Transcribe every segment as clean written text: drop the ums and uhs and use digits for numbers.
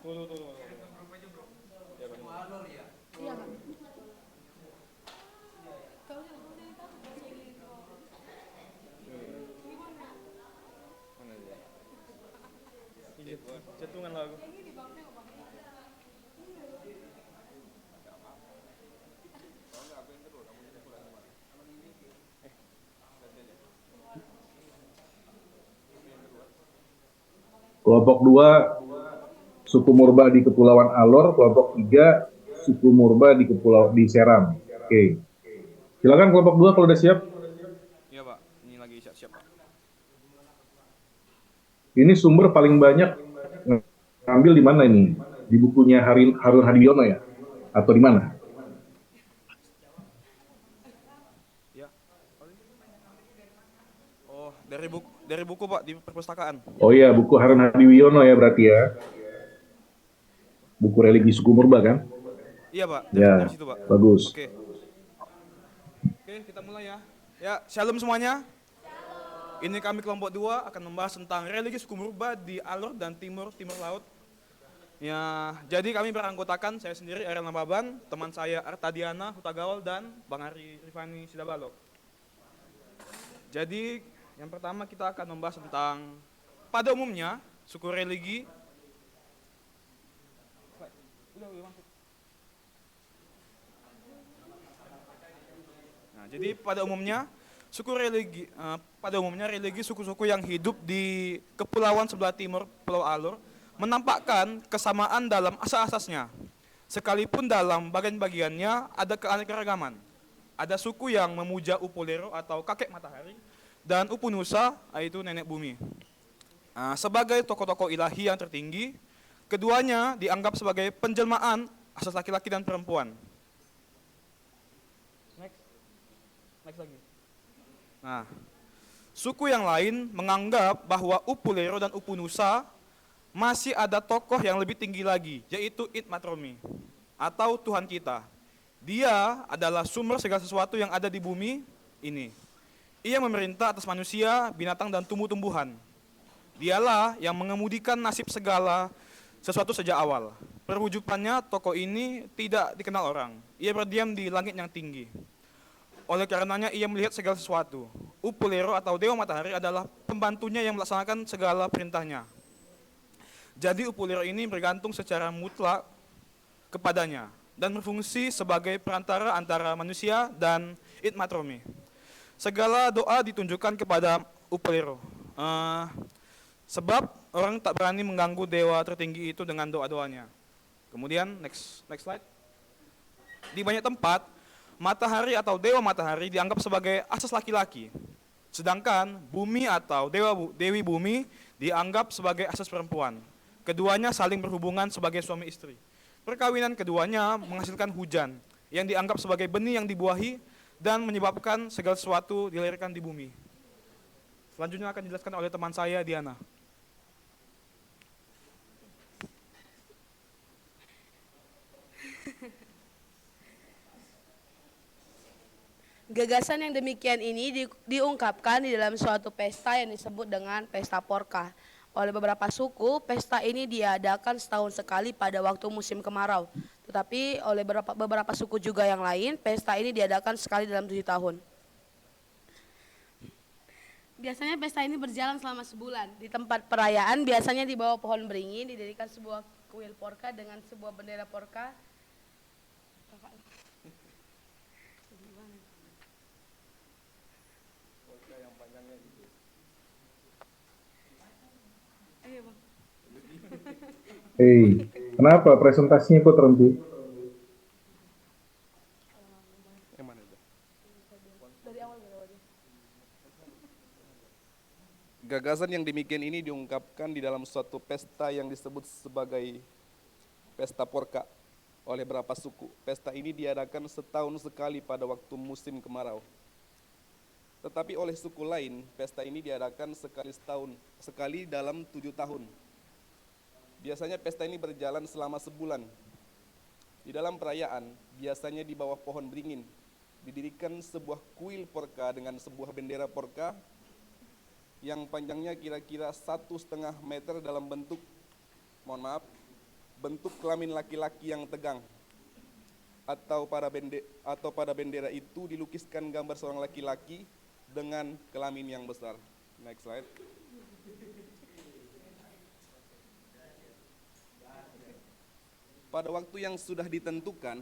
Iya kan? Mana dia? Cetungan lagu. Kelompok 2 suku Murba di Kepulauan Alor, kelompok 3 suku Murba di Seram. Oke. Silakan kelompok 2 kalau udah siap. Iya Pak, ini lagi siap-siap Pak. Ini sumber paling banyak ngambil di mana ini? Di bukunya Harun Hadiono ya? Atau di mana? Ya. Oh, dari buku Pak di perpustakaan. Oh iya, buku Harun Hadiwiono ya berarti ya. Buku religi suku Murba kan? Iya Pak, dari Ya, situ Pak. bagus. Oke. Oke, kita mulai ya. Ya, shalom semuanya. Ini kami kelompok 2 akan membahas tentang religi suku Murba di Alor dan Timur Laut. Ya, jadi kami beranggotakan saya sendiri Ariel Nababan, teman saya Artadiana Hutagawal dan Bang Ari Rifani Sidabalo. Jadi yang pertama kita akan membahas tentang pada umumnya suku religi. Nah, jadi pada umumnya religi suku-suku yang hidup di kepulauan sebelah timur Pulau Alor menampakkan kesamaan dalam asas-asasnya. Sekalipun dalam bagian-bagiannya ada keanekaragaman. Ada suku yang memuja Upolero atau kakek matahari dan Upunusa yaitu nenek bumi. Nah, sebagai tokoh-tokoh ilahi yang tertinggi, keduanya dianggap sebagai penjelmaan asas laki-laki dan perempuan. Next lagi. Nah, suku yang lain menganggap bahwa Upulero dan Upunusa masih ada tokoh yang lebih tinggi lagi, yaitu Itmatromi, atau Tuhan kita. Dia adalah sumber segala sesuatu yang ada di bumi ini. Ia memerintah atas manusia, binatang, dan tumbuh-tumbuhan. Dialah yang mengemudikan nasib segala sesuatu sejak awal. Perwujudannya, tokoh ini tidak dikenal orang. Ia berdiam di langit yang tinggi. Oleh karenanya ia melihat segala sesuatu. Upulero atau Dewa Matahari adalah pembantunya yang melaksanakan segala perintahnya. Jadi Upulero ini bergantung secara mutlak kepadanya dan berfungsi sebagai perantara antara manusia dan Itmatromi. Segala doa ditunjukkan kepada Upulero. Sebab orang tak berani mengganggu dewa tertinggi itu dengan doa-doanya. Kemudian next slide. Di banyak tempat matahari atau dewa matahari dianggap sebagai asas laki-laki. Sedangkan bumi atau dewi bumi dianggap sebagai asas perempuan. Keduanya saling berhubungan sebagai suami istri. Perkawinan keduanya menghasilkan hujan yang dianggap sebagai benih yang dibuahi dan menyebabkan segala sesuatu dilahirkan di bumi. Selanjutnya akan dijelaskan oleh teman saya Diana. Gagasan yang demikian ini diungkapkan di dalam suatu pesta yang disebut dengan Pesta Porka. Oleh beberapa suku, pesta ini diadakan setahun sekali pada waktu musim kemarau. Tetapi oleh beberapa suku juga yang lain, pesta ini diadakan sekali dalam 7 tahun. Biasanya pesta ini berjalan selama sebulan. Di tempat perayaan biasanya di bawah pohon beringin didirikan sebuah kuil porka dengan sebuah bendera porka. Hei, kenapa presentasinya kok terhenti? Gagasan yang demikian ini diungkapkan di dalam suatu pesta yang disebut sebagai Pesta Porka oleh beberapa suku. Pesta ini diadakan setahun sekali pada waktu musim kemarau. Tetapi oleh suku lain, pesta ini diadakan sekali dalam 7 tahun. Biasanya pesta ini berjalan selama sebulan. Di dalam perayaan, biasanya di bawah pohon beringin, didirikan sebuah kuil porka dengan sebuah bendera porka yang panjangnya kira-kira 1,5 meter dalam bentuk, bentuk kelamin laki-laki yang tegang, atau pada bendera itu dilukiskan gambar seorang laki-laki dengan kelamin yang besar. Next slide. Pada waktu yang sudah ditentukan,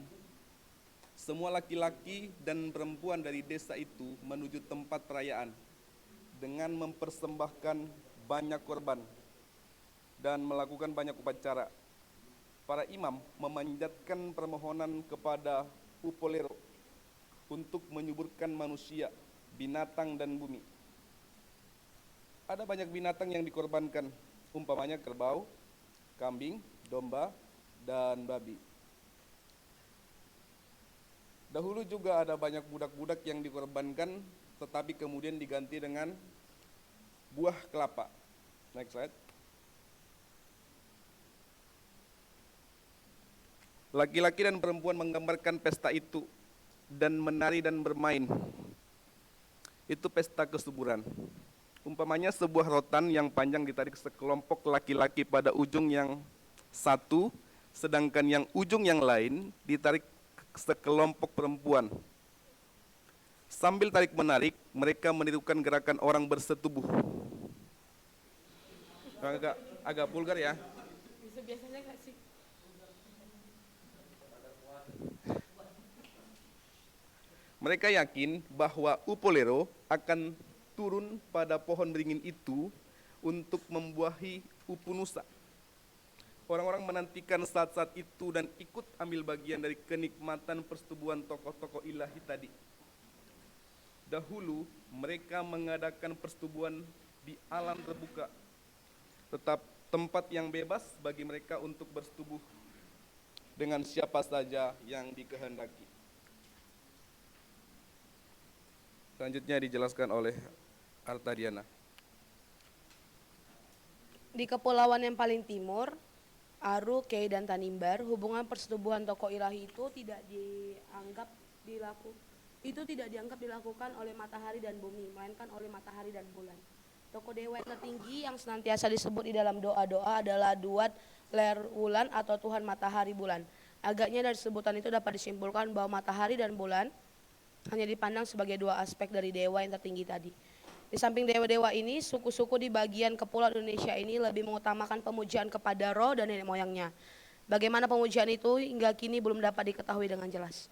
semua laki-laki dan perempuan dari desa itu menuju tempat perayaan dengan mempersembahkan banyak korban dan melakukan banyak upacara. Para imam memanjatkan permohonan kepada Upolero untuk menyuburkan manusia, binatang, dan bumi. Ada banyak binatang yang dikorbankan, umpamanya kerbau, kambing, domba, dan babi. Dahulu juga ada banyak budak-budak yang dikorbankan, tetapi kemudian diganti dengan buah kelapa. Next slide. Laki-laki dan perempuan menggambarkan pesta itu dan menari dan bermain. Itu pesta kesuburan. Umpamanya sebuah rotan yang panjang ditarik sekelompok laki-laki pada ujung yang satu, sedangkan yang ujung yang lain ditarik sekelompok perempuan. Sambil tarik-menarik, mereka menirukan gerakan orang bersetubuh. Agak vulgar ya. Bisa biasanya nggak sih? Mereka yakin bahwa Upolero akan turun pada pohon beringin itu untuk membuahi Upunusa. Orang-orang menantikan saat-saat itu dan ikut ambil bagian dari kenikmatan persetubuhan tokoh-tokoh ilahi tadi. Dahulu mereka mengadakan persetubuhan di alam terbuka, tetap tempat yang bebas bagi mereka untuk bersetubuh dengan siapa saja yang dikehendaki. Selanjutnya dijelaskan oleh Artadiana. Di kepulauan yang paling timur, Aru, Kei, dan Tanimbar, hubungan persetubuhan tokoh ilahi itu tidak dianggap dilakukan oleh matahari dan bumi, melainkan oleh matahari dan bulan. Tokoh dewa yang tertinggi yang senantiasa disebut di dalam doa-doa adalah Duat Ler Wulan atau Tuhan Matahari Bulan. Agaknya dari sebutan itu dapat disimpulkan bahwa matahari dan bulan hanya dipandang sebagai dua aspek dari dewa yang tertinggi tadi. Di samping dewa-dewa ini, suku-suku di bagian kepulauan Indonesia ini lebih mengutamakan pemujaan kepada roh dan nenek moyangnya. Bagaimana pemujaan itu hingga kini belum dapat diketahui dengan jelas.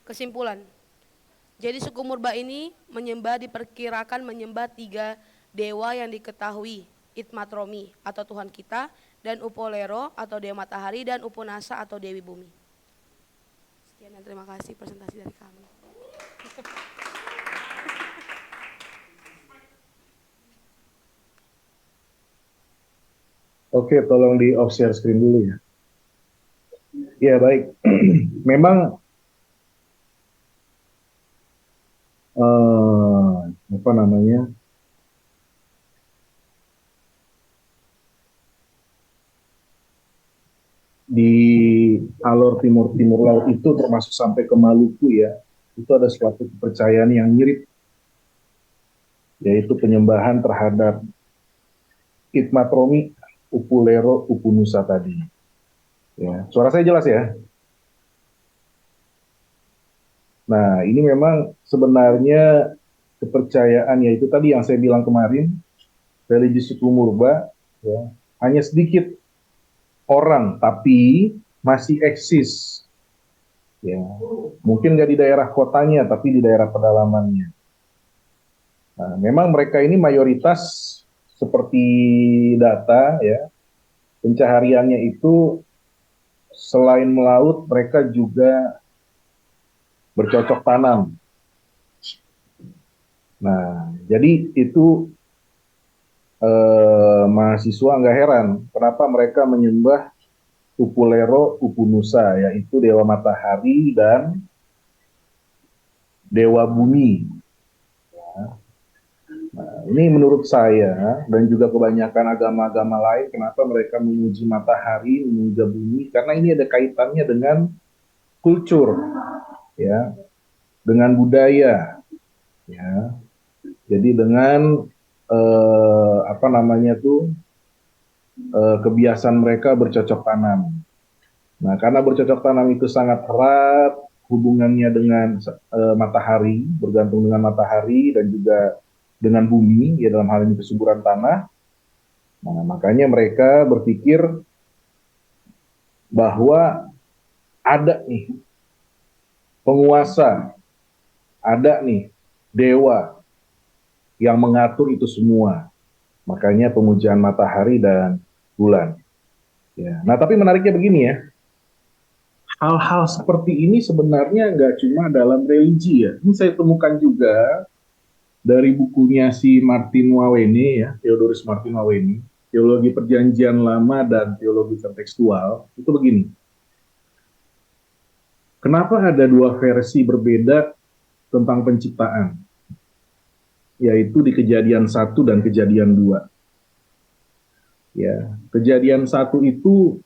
Kesimpulan, jadi suku Murba ini diperkirakan menyembah 3 dewa yang diketahui, Itmatromi atau Tuhan kita, dan Upolero atau Dewa Matahari, dan Upunasa atau Dewi Bumi. Sekian dan terima kasih presentasi dari kami. Oke, tolong di off share screen dulu ya. Ya baik, memang apa namanya? Di alor timur laut itu termasuk sampai ke Maluku ya, itu ada suatu kepercayaan yang mirip, yaitu penyembahan terhadap Itmatromi, Upulero, Upunusa tadi. Ya, suara saya jelas ya? Nah, ini memang sebenarnya kepercayaan yaitu tadi yang saya bilang kemarin, religi suku Murba, ya, hanya sedikit orang tapi masih eksis. Ya, mungkin nggak di daerah kotanya tapi di daerah pedalamannya. Nah, memang mereka ini mayoritas seperti data ya, pencahariannya itu selain melaut mereka juga bercocok tanam. Nah, jadi itu mahasiswa nggak heran kenapa mereka menyembah Upulero, Upunusa, yaitu Dewa Matahari dan Dewa Bumi. Nah, ini menurut saya dan juga kebanyakan agama-agama lain, kenapa mereka memuji matahari, memuji bumi, karena ini ada kaitannya dengan kultur, ya, dengan budaya, ya. Jadi dengan apa namanya tuh kebiasaan mereka bercocok tanam. Nah, karena bercocok tanam itu sangat erat hubungannya dengan matahari, bergantung dengan matahari dan juga dengan bumi, ya dalam hal ini kesuburan tanah. Nah, makanya mereka berpikir bahwa ada nih penguasa, ada nih dewa yang mengatur itu semua. Makanya pemujaan matahari dan bulan. Ya. Nah, tapi menariknya begini ya, hal-hal seperti ini sebenarnya nggak cuma dalam religi ya. Ini saya temukan juga dari bukunya si Martin Wawene ya, Theodorus Martin Wawene, Teologi Perjanjian Lama dan Teologi Kontekstual, itu begini. Kenapa ada dua versi berbeda tentang penciptaan? Yaitu di Kejadian 1 dan Kejadian 2. Ya, Kejadian 1 itu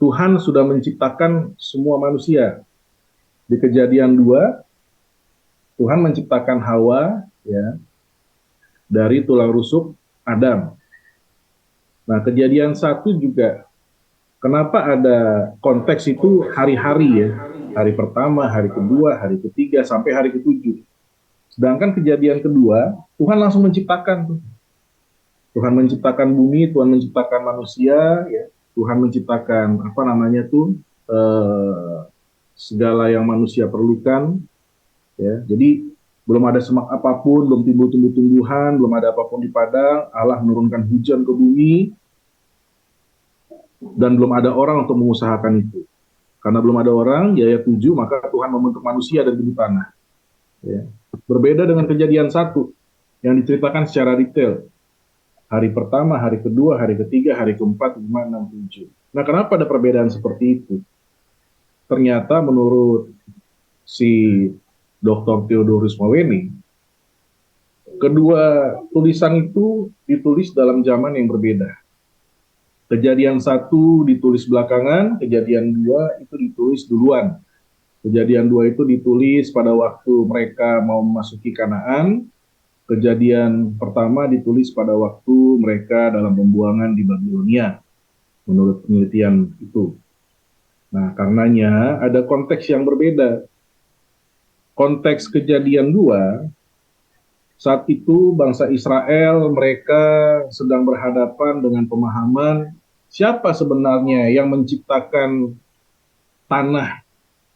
Tuhan sudah menciptakan semua manusia. Di Kejadian 2, Tuhan menciptakan Hawa ya dari tulang rusuk Adam. Nah, Kejadian 1 juga kenapa ada konteks itu hari-hari ya. Hari pertama, hari kedua, hari ketiga, sampai hari ketujuh. Sedangkan Kejadian kedua, Tuhan langsung menciptakan tuh. Tuhan menciptakan bumi, Tuhan menciptakan manusia, ya. Tuhan menciptakan apa namanya tuh segala yang manusia perlukan, ya. Jadi belum ada semak apapun, belum timbul tumbuh-tumbuhan, belum ada apapun di padang. Allah menurunkan hujan ke bumi, dan belum ada orang untuk mengusahakan itu. Karena belum ada orang, di ayat 7, maka Tuhan membentuk manusia dari bumi tanah. Ya. Berbeda dengan Kejadian 1 yang diceritakan secara detail. Hari pertama, hari kedua, hari ketiga, hari keempat, 5, 6, 7. Nah, kenapa ada perbedaan seperti itu? Ternyata menurut si Dr. Theodorus Wawene, kedua tulisan itu ditulis dalam zaman yang berbeda. Kejadian 1 ditulis belakangan, Kejadian 2 itu ditulis duluan. Kejadian 2 itu ditulis pada waktu mereka mau memasuki Kanaan. Kejadian pertama ditulis pada waktu mereka dalam pembuangan di Babilonia, menurut penelitian itu. Nah, karenanya ada konteks yang berbeda. Konteks Kejadian 2, saat itu bangsa Israel mereka sedang berhadapan dengan pemahaman siapa sebenarnya yang menciptakan tanah,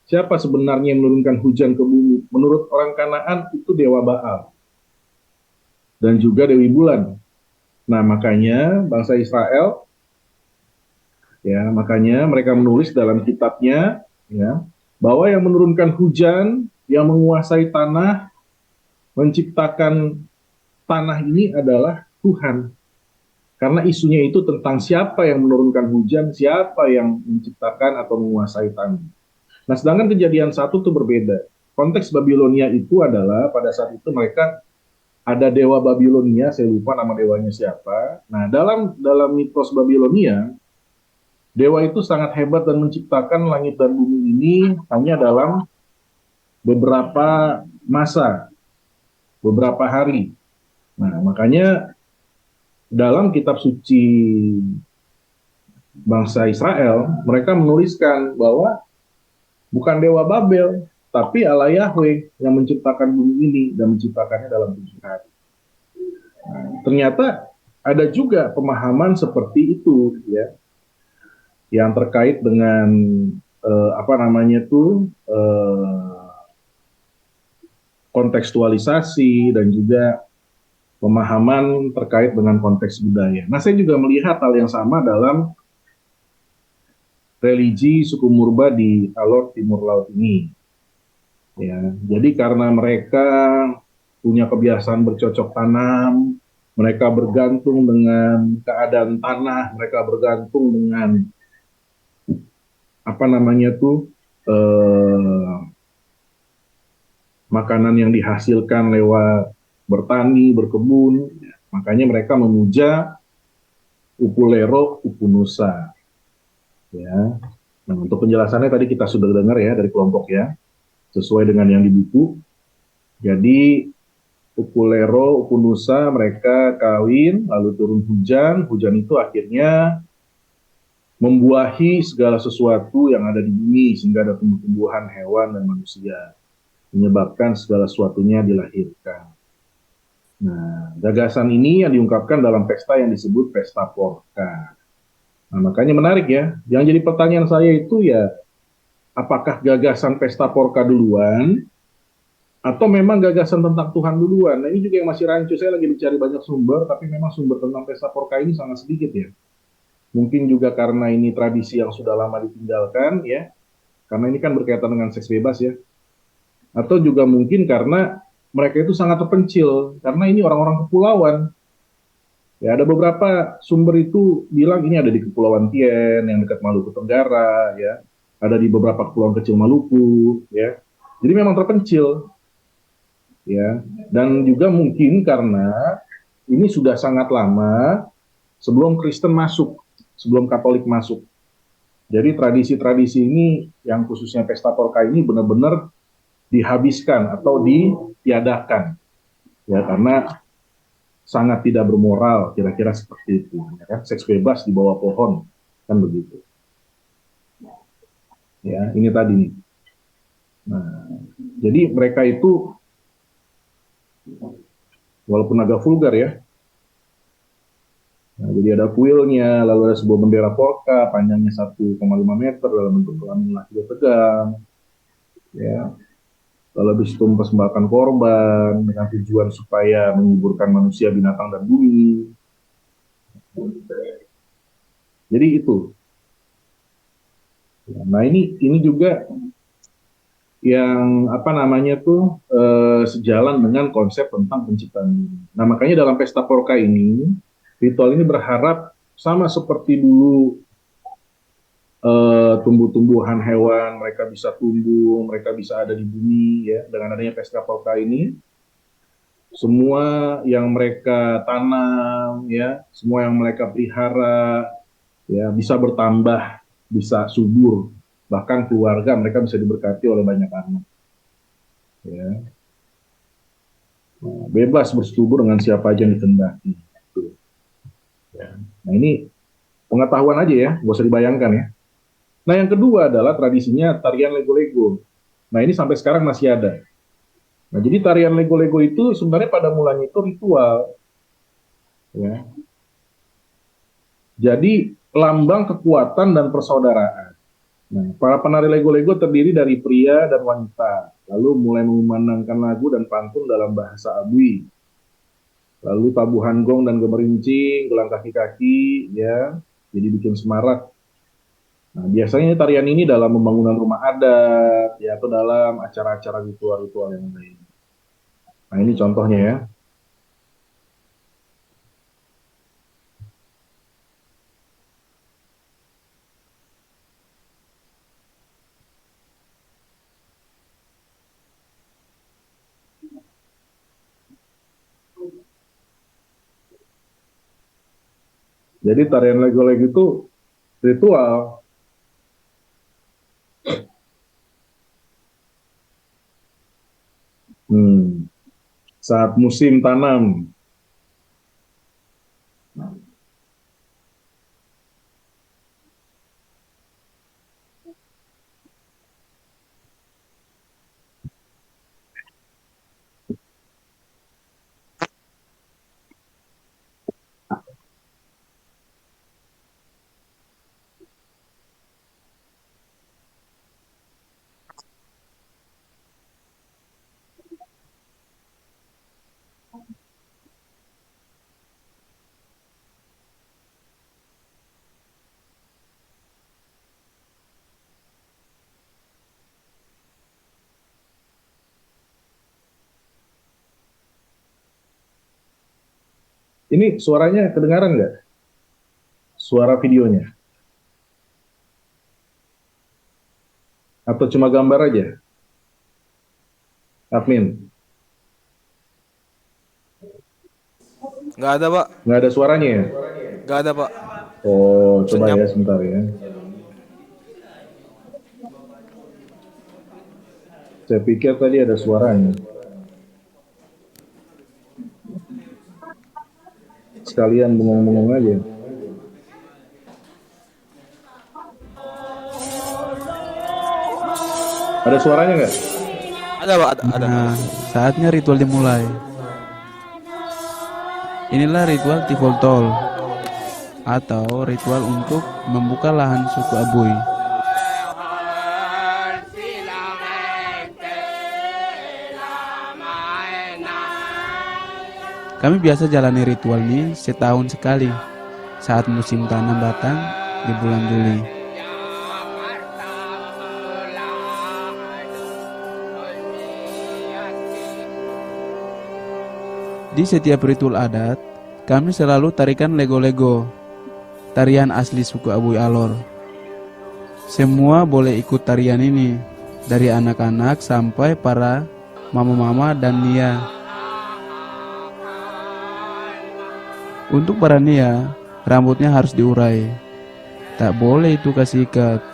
siapa sebenarnya yang menurunkan hujan ke bumi. Menurut orang Kanaan itu Dewa Baal dan juga Dewi Bulan. Nah, makanya bangsa Israel, ya, makanya mereka menulis dalam kitabnya, ya, bahwa yang menurunkan hujan, yang menguasai tanah, menciptakan tanah ini adalah Tuhan. Karena isunya itu tentang siapa yang menurunkan hujan, siapa yang menciptakan atau menguasai tanah. Nah, sedangkan Kejadian 1 itu berbeda. Konteks Babilonia itu adalah pada saat itu mereka ada dewa Babilonia, saya lupa nama dewanya siapa. Nah, dalam mitos Babilonia, dewa itu sangat hebat dan menciptakan langit dan bumi ini hanya dalam beberapa masa, beberapa hari. Nah, makanya dalam kitab suci bangsa Israel, mereka menuliskan bahwa bukan dewa Babel, tapi Allah Yahweh yang menciptakan bumi ini dan menciptakannya dalam 7 hari. Nah, ternyata ada juga pemahaman seperti itu, ya, yang terkait dengan kontekstualisasi dan juga pemahaman terkait dengan konteks budaya. Nah, saya juga melihat hal yang sama dalam religi suku Murba di Alor Timur Laut ini. Ya, jadi karena mereka punya kebiasaan bercocok tanam, mereka bergantung dengan keadaan tanah, mereka bergantung dengan makanan yang dihasilkan lewat bertani, berkebun. Makanya mereka memuja Upulero, Upunusa. Ya. Nah, untuk penjelasannya tadi kita sudah dengar ya dari kelompok ya, sesuai dengan yang di buku. Jadi Upulero, Upunusa, mereka kawin, lalu turun hujan. Hujan itu akhirnya membuahi segala sesuatu yang ada di bumi, sehingga ada tumbuh-tumbuhan, hewan, dan manusia. Menyebabkan segala sesuatunya dilahirkan. Nah, gagasan ini yang diungkapkan dalam pesta yang disebut Pesta Porka. Nah, makanya menarik ya. Yang jadi pertanyaan saya itu ya, apakah gagasan Pesta Porka duluan, atau memang gagasan tentang Tuhan duluan? Nah, ini juga yang masih rancu. Saya lagi mencari banyak sumber, tapi memang sumber tentang Pesta Porka ini sangat sedikit ya. Mungkin juga karena ini tradisi yang sudah lama ditinggalkan ya, karena ini kan berkaitan dengan seks bebas ya. Atau juga mungkin karena mereka itu sangat terpencil, karena ini orang-orang kepulauan. Ya, ada beberapa sumber itu bilang ini ada di Kepulauan Tien yang dekat Maluku Tenggara, ya. Ada di beberapa kepulauan kecil Maluku, ya. Jadi memang terpencil, ya. Dan juga mungkin karena ini sudah sangat lama sebelum Kristen masuk, sebelum Katolik masuk. Jadi tradisi-tradisi ini yang khususnya Pesta Porka ini benar-benar dihabiskan atau ditiadakan, ya, karena sangat tidak bermoral, kira-kira seperti itu. Ya kan? Seks bebas di bawah pohon, kan begitu. Ya, ini tadi. Nah, jadi mereka itu, walaupun agak vulgar ya, nah, jadi ada kuilnya, lalu ada sebuah bendera polka, panjangnya 1,5 meter dalam bentuk kelamin laki tegang, ya. Lalu habis itu mempersembahkan korban dengan tujuan supaya menghiburkan manusia, binatang, dan bumi. Jadi itu. Nah, ini juga yang apa namanya tuh sejalan dengan konsep tentang penciptaan bumi. Nah, makanya dalam Pesta Porka ini, ritual ini berharap sama seperti dulu tumbuh-tumbuhan, hewan, mereka bisa tumbuh, mereka bisa ada di bumi, ya. Dengan adanya Pesta Porka ini, semua yang mereka tanam, ya, semua yang mereka pelihara, ya, bisa bertambah, bisa subur, bahkan keluarga mereka bisa diberkati oleh banyak anak, ya. Nah, bebas bersetubuh dengan siapa aja yang dikehendaki. Ya. Nah, ini pengetahuan aja ya, nggak usah dibayangkan ya. Nah, yang kedua adalah tradisinya tarian lego-lego. Nah, ini sampai sekarang masih ada. Nah, jadi tarian lego-lego itu sebenarnya pada mulanya itu ritual, ya. Jadi lambang kekuatan dan persaudaraan. Nah, para penari lego-lego terdiri dari pria dan wanita, lalu mulai mengumandangkan lagu dan pantun dalam bahasa Abui. Lalu tabuhan gong dan gemerincing, gelang kaki-kaki, ya, jadi bikin semarak. Nah, biasanya tarian ini dalam pembangunan rumah adat, ya, atau dalam acara-acara ritual-ritual yang lain. Nah, ini contohnya ya. Jadi tarian lego-lego itu ritual. Saat musim tanam. Ini suaranya kedengaran nggak? Suara videonya? Atau cuma gambar aja? Admin? Nggak ada, Pak. Nggak ada suaranya ya? Nggak ada, Pak. Oh, coba Senyap. ya sebentar ya. Saya pikir tadi ada suaranya. sekalian bengong-bengong aja. Ada suaranya nggak? Ada Pak, ada. Nah, saatnya ritual dimulai. Inilah ritual Tivoltol atau ritual untuk membuka lahan suku Abui. Kami biasa jalani ritual ini setahun sekali saat musim tanam datang di bulan Juli. Di setiap ritual adat, kami selalu tarikan lego-lego, tarian asli suku Abui Alor. Semua boleh ikut tarian ini, dari anak-anak sampai para mama-mama dan Nia. Untuk para Nia, rambutnya harus diurai. Tak boleh itu kasih ikat.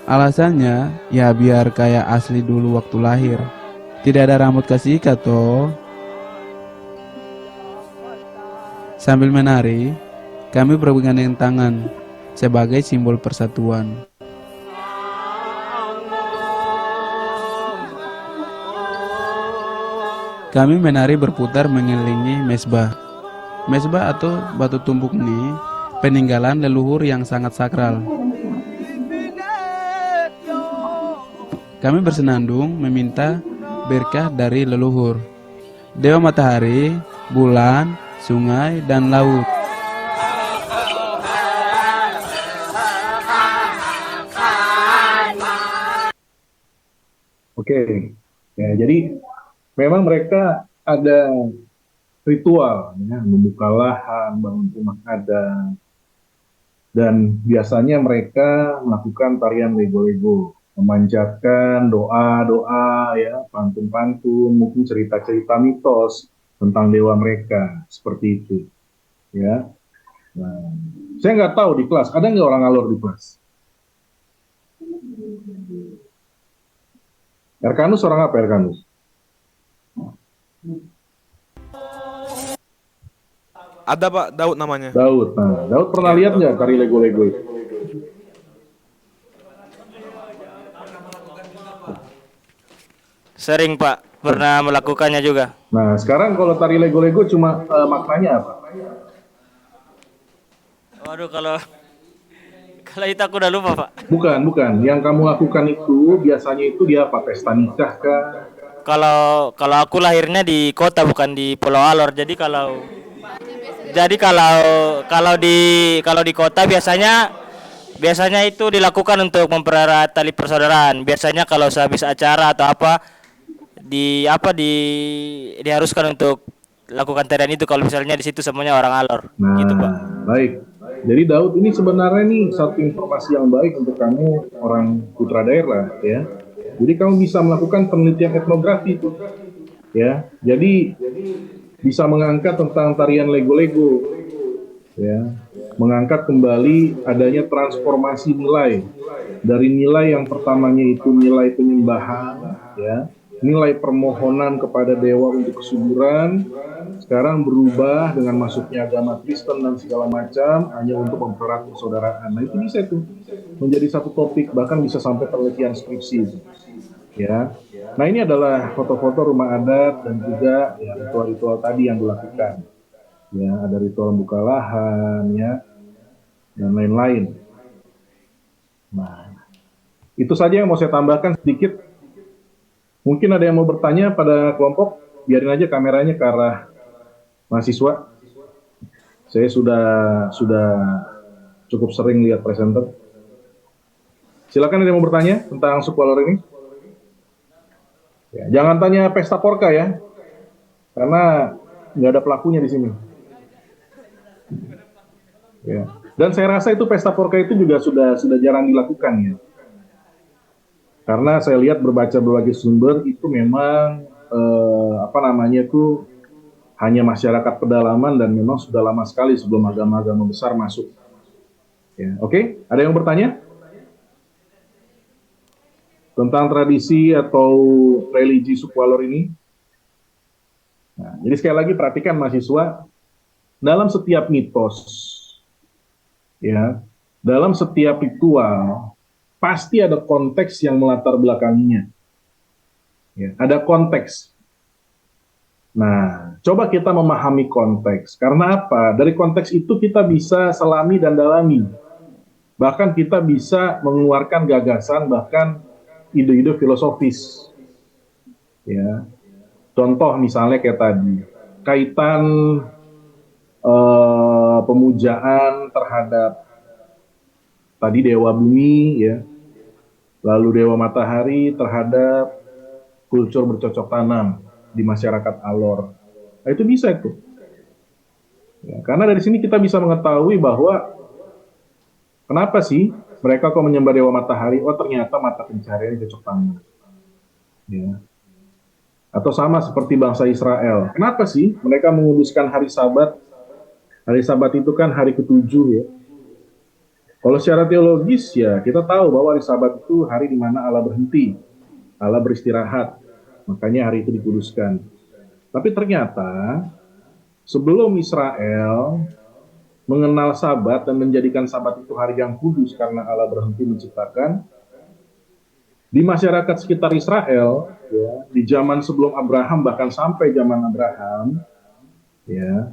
Alasannya, ya biar kayak asli dulu waktu lahir. Tidak ada rambut kasih ikat toh. Sambil menari, kami bergandengan tangan sebagai simbol persatuan. Kami menari berputar mengelilingi mesbah. Mesbah atau batu tumbuk ini peninggalan leluhur yang sangat sakral. Kami bersenandung meminta berkah dari leluhur, dewa matahari, bulan, sungai, dan laut. Oke, ya, jadi memang mereka ada ritual, ya, membuka lahan, bangun rumah adat, dan biasanya mereka melakukan tarian lego-lego, memanjatkan doa-doa, ya, pantun-pantun, mungkin cerita-cerita mitos tentang dewa mereka, seperti itu, ya. Nah, saya nggak tahu di kelas, ada nggak orang Alor di kelas? Erkanus orang apa Erkanus? Ada Pak, Daud namanya. Daud. Nah, Daud pernah lihat nggak tari lego-lego itu? Sering Pak, pernah melakukannya juga. Nah, sekarang kalau tari lego-lego cuma maknanya apa? Waduh, kalau itu aku udah lupa Pak. Bukan. Yang kamu lakukan itu biasanya itu dia apa? Pesta nikah kah? Kalau aku lahirnya di kota bukan di Pulau Alor. Kalau di kota biasanya itu dilakukan untuk mempererat tali persaudaraan. Biasanya kalau sehabis acara atau apa diharuskan untuk lakukan tarian itu kalau misalnya di situ semuanya orang Alor. Nah, Gitu Pak. baik. Jadi Daud ini sebenarnya nih satu informasi yang baik untuk kamu orang putra daerah, ya. Jadi kamu bisa melakukan penelitian etnografi itu, ya. Jadi bisa mengangkat tentang tarian lego-lego, ya. Mengangkat kembali adanya transformasi nilai dari nilai yang pertamanya itu nilai penyembahan, ya, nilai permohonan kepada dewa untuk kesuburan, sekarang berubah dengan masuknya agama Kristen dan segala macam hanya untuk mempererat persaudaraan. Nah, itu bisa tuh menjadi satu topik, bahkan bisa sampai penelitian skripsi, ya. Nah, ini adalah foto-foto rumah adat dan juga ya, ritual-ritual tadi yang dilakukan, ya. Ada ritual buka lahan, ya, dan lain-lain. Nah, itu saja yang mau saya tambahkan sedikit. Mungkin ada yang mau bertanya pada kelompok, biarin aja kameranya ke arah mahasiswa. Saya sudah cukup sering lihat presenter. Silakan ada yang mau bertanya tentang suku Alor ini. Ya, jangan tanya pesta porka ya, karena nggak ada pelakunya di sini. Ya. Dan saya rasa itu pesta porka itu juga sudah jarang dilakukan ya. Karena saya lihat berbaca berbagai sumber itu memang hanya masyarakat pedalaman dan memang sudah lama sekali sebelum agama-agama besar masuk. Ya, oke, ada yang bertanya tentang tradisi atau religi suku Alor ini? Nah, jadi sekali lagi perhatikan mahasiswa, dalam setiap mitos, ya, dalam setiap ritual, pasti ada konteks yang melatar belakanginya. Ya, ada konteks. Nah, coba kita memahami konteks. Karena apa? Dari konteks itu kita bisa selami dan dalami. Bahkan kita bisa mengeluarkan gagasan, bahkan ide-ide filosofis. Ya, contoh misalnya kayak tadi, kaitan pemujaan terhadap tadi dewa bumi, ya, lalu dewa matahari terhadap kultur bercocok tanam di masyarakat Alor. Nah, itu bisa itu. Ya, karena dari sini kita bisa mengetahui bahwa kenapa sih mereka kok menyembah dewa matahari? Oh, ternyata mata pencahariannya cocok tanam. Ya. Atau sama seperti bangsa Israel. Kenapa sih mereka menguduskan hari Sabat? Hari Sabat itu kan hari ketujuh, ya. Kalau secara teologis ya kita tahu bahwa hari Sabat itu hari di mana Allah berhenti, Allah beristirahat. Makanya hari itu dikuduskan. Tapi ternyata sebelum Israel mengenal Sabat dan menjadikan Sabat itu hari yang kudus karena Allah berhenti menciptakan, di masyarakat sekitar Israel, ya, di zaman sebelum Abraham bahkan sampai zaman Abraham, ya,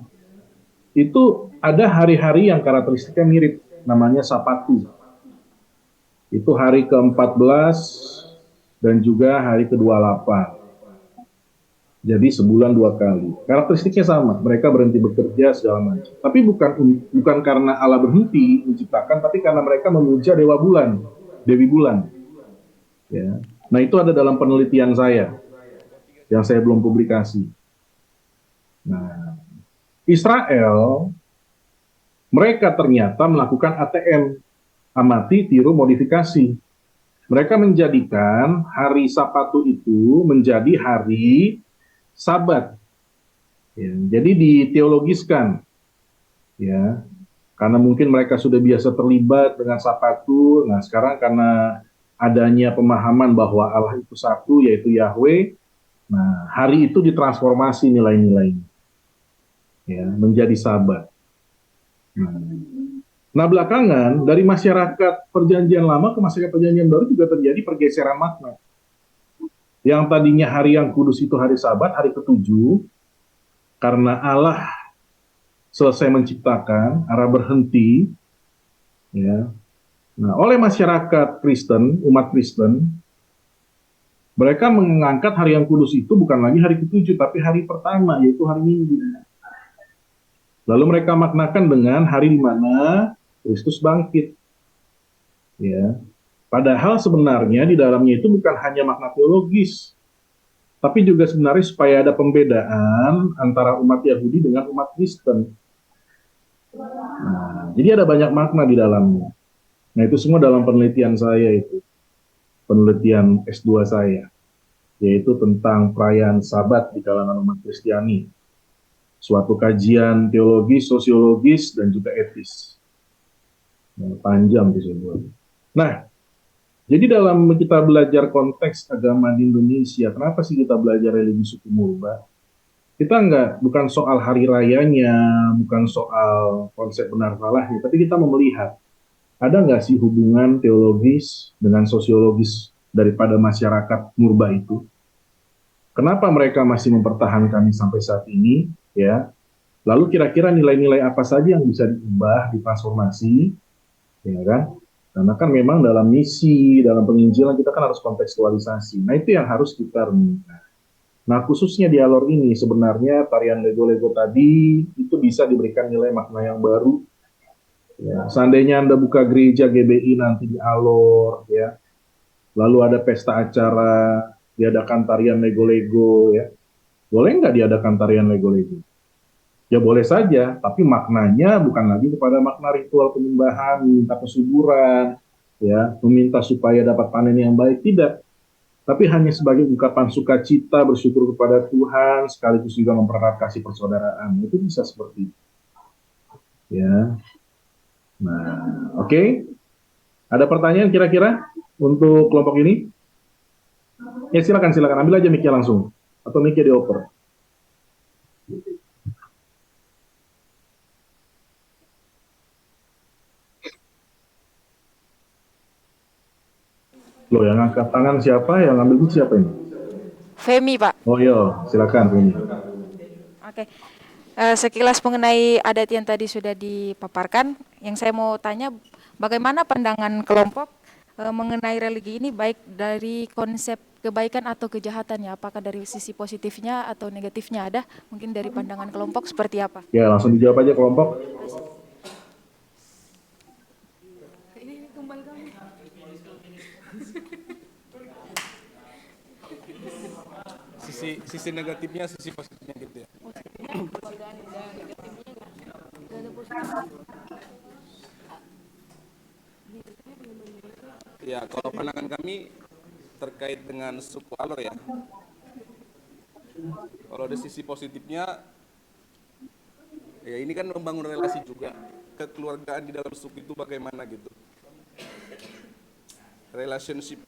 itu ada hari-hari yang karakteristiknya mirip, namanya Sabatu. Itu hari ke-14 dan juga hari ke-28. Jadi sebulan 2 kali. Karakteristiknya sama, mereka berhenti bekerja segala macam. Tapi bukan karena Allah berhenti menciptakan, tapi karena mereka memuja dewa bulan, dewi bulan. Ya. Nah, itu ada dalam penelitian saya yang saya belum publikasi. Nah, Israel mereka ternyata melakukan ATM, amati, tiru, modifikasi. Mereka menjadikan hari Sabtu itu menjadi hari Sabat. Ya, jadi diteologiskan, ya, karena mungkin mereka sudah biasa terlibat dengan Sabtu. Nah, sekarang karena adanya pemahaman bahwa Allah itu satu, yaitu Yahweh. Nah, hari itu ditransformasi nilai-nilainya, ya, menjadi Sabat. Nah, belakangan dari masyarakat Perjanjian Lama ke masyarakat Perjanjian Baru juga terjadi pergeseran makna. Yang tadinya hari yang kudus itu hari Sabat, hari ketujuh, karena Allah selesai menciptakan, Allah berhenti, ya. Nah, oleh masyarakat Kristen, umat Kristen, mereka mengangkat hari yang kudus itu bukan lagi hari ketujuh, tapi hari pertama, yaitu hari Minggu. Lalu mereka maknakan dengan hari di mana Kristus bangkit. Ya. Padahal sebenarnya di dalamnya itu bukan hanya makna teologis, tapi juga sebenarnya supaya ada pembedaan antara umat Yahudi dengan umat Kristen. Nah, jadi ada banyak makna di dalamnya. Nah, itu semua dalam penelitian saya itu. Penelitian S2 saya, yaitu tentang perayaan Sabat di kalangan umat Kristiani. Suatu kajian teologis, sosiologis, dan juga etis. Nah, panjang di sini. Nah, jadi dalam kita belajar konteks agama di Indonesia, kenapa sih kita belajar religi suku Murba? Kita bukan soal hari rayanya, bukan soal konsep benar salahnya, tapi kita mau melihat, ada nggak sih hubungan teologis dengan sosiologis daripada masyarakat Murba itu? Kenapa mereka masih mempertahankan sampai saat ini? Ya, lalu kira-kira nilai-nilai apa saja yang bisa diubah, ditransformasi, ya kan? Karena kan memang dalam misi, dalam penginjilan kita kan harus kontekstualisasi. Nah, itu yang harus kita renungkan. Nah, khususnya di Alor ini sebenarnya tarian Lego-Lego tadi itu bisa diberikan nilai makna yang baru. Ya, seandainya Anda buka gereja GBI nanti di Alor, ya, lalu ada pesta acara, diadakan tarian Lego-Lego, ya, boleh nggak diadakan tarian Lego-Lego? Ya boleh saja, tapi maknanya bukan lagi kepada makna ritual penyembahan, minta kesuburan, ya, meminta supaya dapat panen yang baik, tidak. Tapi hanya sebagai ungkapan sukacita, bersyukur kepada Tuhan, sekaligus juga mempererat kasih persaudaraan. Itu bisa seperti itu. Ya. Nah, oke. Ada pertanyaan kira-kira untuk kelompok ini? Ya silakan, ambil aja mic-nya langsung, atau mic-nya dioper. Loh, yang angkat tangan siapa? Yang ambil mic siapa ini? Femi, Pak. Oh iya, silakan ini. Oke. Sekilas mengenai adat yang tadi sudah dipaparkan, yang saya mau tanya, bagaimana pandangan kelompok mengenai religi ini, baik dari konsep kebaikan atau kejahatannya, apakah dari sisi positifnya atau negatifnya ada? Mungkin dari pandangan kelompok seperti apa? Ya, langsung dijawab aja kelompok. Sisi negatifnya, sisi positifnya gitu ya. Ya, kalau pandangan kami terkait dengan suku Alor ya. Kalau dari sisi positifnya, ya ini kan membangun relasi juga. Kekeluargaan di dalam suku itu bagaimana gitu. Relationship.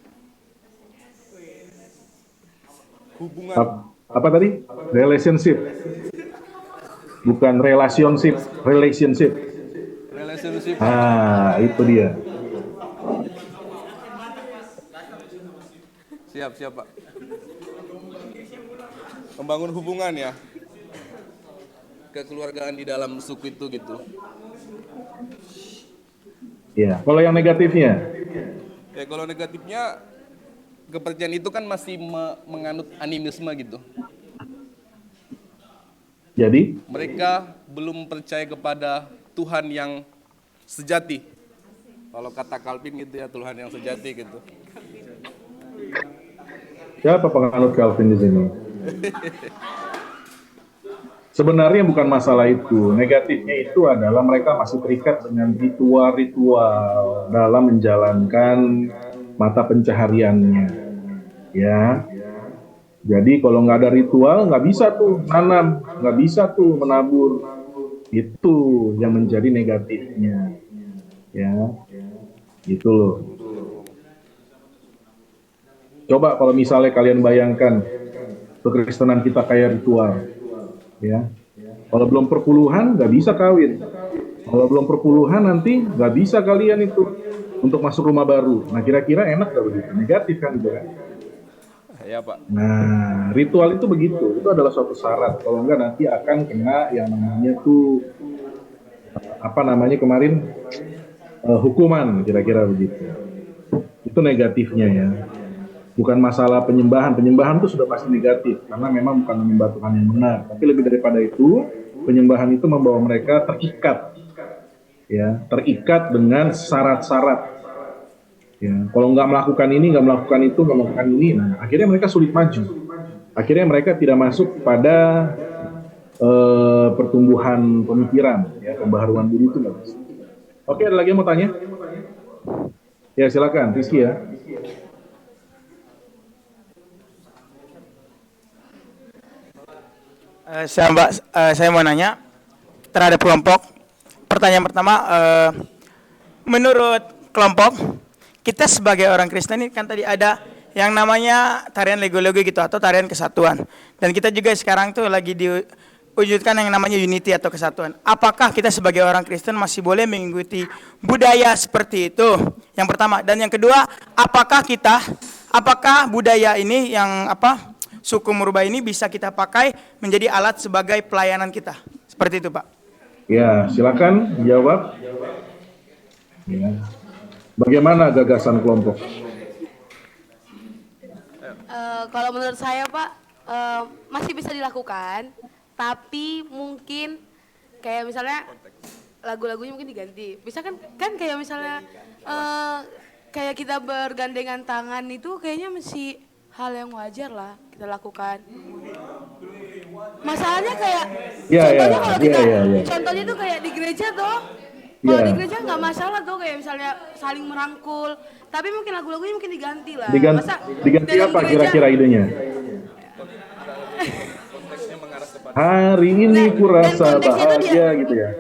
Hubungan. Apa tadi? Relationship. Bukan relationship, relationship. Relationship. Ah, itu dia. Siap Pak. Membangun hubungan ya. Kekeluargaan di dalam suku itu gitu. Ya, kalau yang negatifnya? Ya kalau negatifnya, kepercayaan itu kan masih menganut animisme gitu. Jadi? Mereka belum percaya kepada Tuhan yang sejati. Kalau kata Calvin gitu ya, Tuhan yang sejati gitu. Siapa penganut Calvin di sini? Sebenarnya bukan masalah itu. Negatifnya itu adalah mereka masih terikat dengan ritual-ritual dalam menjalankan mata pencahariannya. Ya. Jadi kalau nggak ada ritual, nggak bisa tuh nanam, nggak bisa tuh menabur. Itu yang menjadi negatifnya. Ya. Gitu loh. Coba kalau misalnya kalian bayangkan kekristenan kita kayak ritual, ya. Kalau belum perpuluhan nggak bisa kawin. Kalau belum perpuluhan nanti nggak bisa kalian itu untuk masuk rumah baru. Nah kira-kira enak nggak begitu? Negatif kan gitu kan? Ya Pak. Nah ritual itu begitu. Itu adalah suatu syarat. Kalau enggak nanti akan kena yang namanya tuh apa namanya kemarin hukuman kira-kira begitu. Itu negatifnya ya. Bukan masalah penyembahan itu sudah pasti negatif karena memang bukan menyembah Tuhan yang benar. Tapi lebih daripada itu, penyembahan itu membawa mereka terikat, ya, terikat dengan syarat-syarat. Ya, kalau nggak melakukan ini, nggak melakukan itu, nggak melakukan ini, nah akhirnya mereka sulit maju. Akhirnya mereka tidak masuk pada pertumbuhan pemikiran, ya, pembaharuan diri itu nggak bisa. Oke, ada lagi yang mau tanya? Ya silakan, Rizky ya. Saya mau nanya terhadap kelompok. Pertanyaan pertama, menurut kelompok, kita sebagai orang Kristen ini kan tadi ada yang namanya tarian lego-lego gitu atau tarian kesatuan. Dan kita juga sekarang tuh lagi diwujudkan yang namanya unity atau kesatuan. Apakah kita sebagai orang Kristen masih boleh mengikuti budaya seperti itu? Yang pertama. Dan yang kedua, apakah budaya ini yang suku Murba ini bisa kita pakai menjadi alat sebagai pelayanan kita. Seperti itu, Pak. Ya, silakan jawab. Ya. Bagaimana gagasan kelompok? Kalau menurut saya Pak, masih bisa dilakukan, tapi mungkin kayak misalnya lagu-lagunya mungkin diganti. Bisa kan kayak misalnya kayak kita bergandengan tangan itu kayaknya masih hal yang wajar lah kita lakukan. Masalahnya kayak contohnya kalau kita contohnya tuh kayak di gereja tuh. Kalau di gereja nggak masalah tuh kayak misalnya saling merangkul, tapi mungkin lagu-lagunya mungkin diganti lah. Diganti apa kira-kira idenya? Hari ini kurasa bahagia gitu ya.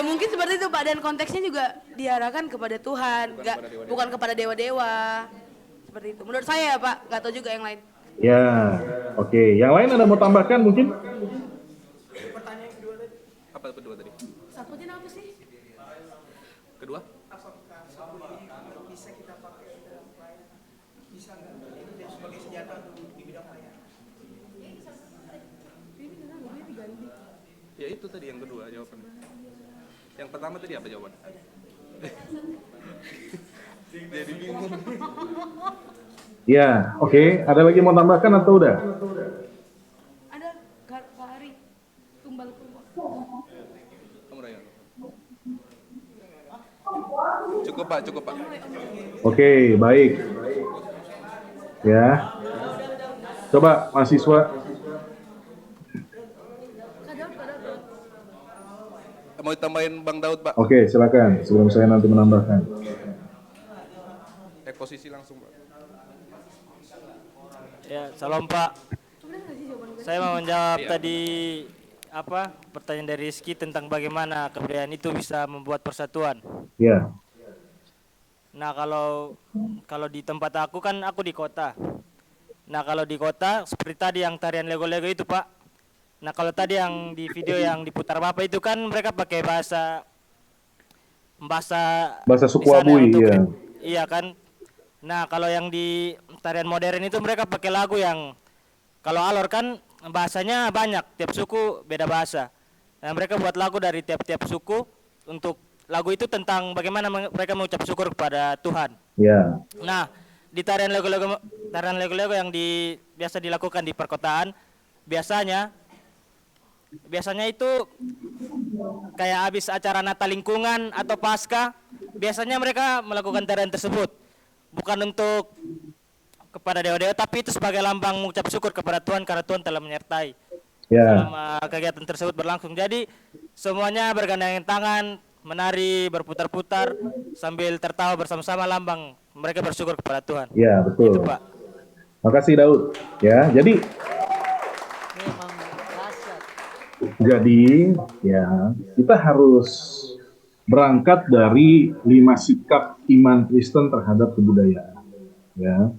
Mungkin seperti itu Pak, dan konteksnya juga diarahkan kepada Tuhan, bukan kepada dewa-dewa. Seperti itu. Menurut saya ya Pak, nggak tahu juga yang lain. Ya, oke. Yang lain ada mau tambahkan mungkin? Pertanyaan kedua tadi. Apa kedua tadi? Satunya apa sih? Kedua? Ya itu tadi yang kedua jawabannya. Yang pertama tadi apa jawaban? Jadi bingung. Ya, oke. Ada lagi mau tambahkan atau udah? Ada Kak Ari tumbal kurma. Kamu Raya. Cukup Pak, cukup Pak. Oke, baik. Ya. Coba mahasiswa. Mau ditambahin Bang Daud Pak? Oke, silakan. Sebelum saya nanti menambahkan. Posisi langsung Pak. Ya, salam Pak. Saya mau menjawab tadi pertanyaan dari Rizky tentang bagaimana kebudayaan itu bisa membuat persatuan. Ya. Nah, kalau di tempat aku kan aku di kota. Nah, kalau di kota seperti tadi yang tarian lego-lego itu, Pak. Nah, kalau tadi yang di video yang diputar Bapak itu kan mereka pakai bahasa suku di sana Abui, untuk ya. Iya kan? Nah, kalau yang di tarian modern itu mereka pakai lagu yang kalau alor kan bahasanya banyak, tiap suku beda bahasa. Nah, mereka buat lagu dari tiap-tiap suku untuk lagu itu tentang bagaimana mereka mengucap syukur kepada Tuhan. Ya. Nah, di tarian lego-lego yang biasa dilakukan di perkotaan, biasanya itu kayak habis acara Natal lingkungan atau Paskah, biasanya mereka melakukan tarian tersebut. Bukan untuk kepada dewa-dewa, tapi itu sebagai lambang mengucap syukur kepada Tuhan karena Tuhan telah menyertai dalam kegiatan tersebut berlangsung. Jadi semuanya bergandengan tangan, menari, berputar-putar sambil tertawa bersama-sama lambang mereka bersyukur kepada Tuhan. Ya, betul. Itu, Pak. Makasih Daud. Ya, jadi kita harus berangkat dari 5 sikap iman Kristen terhadap kebudayaan. Ya.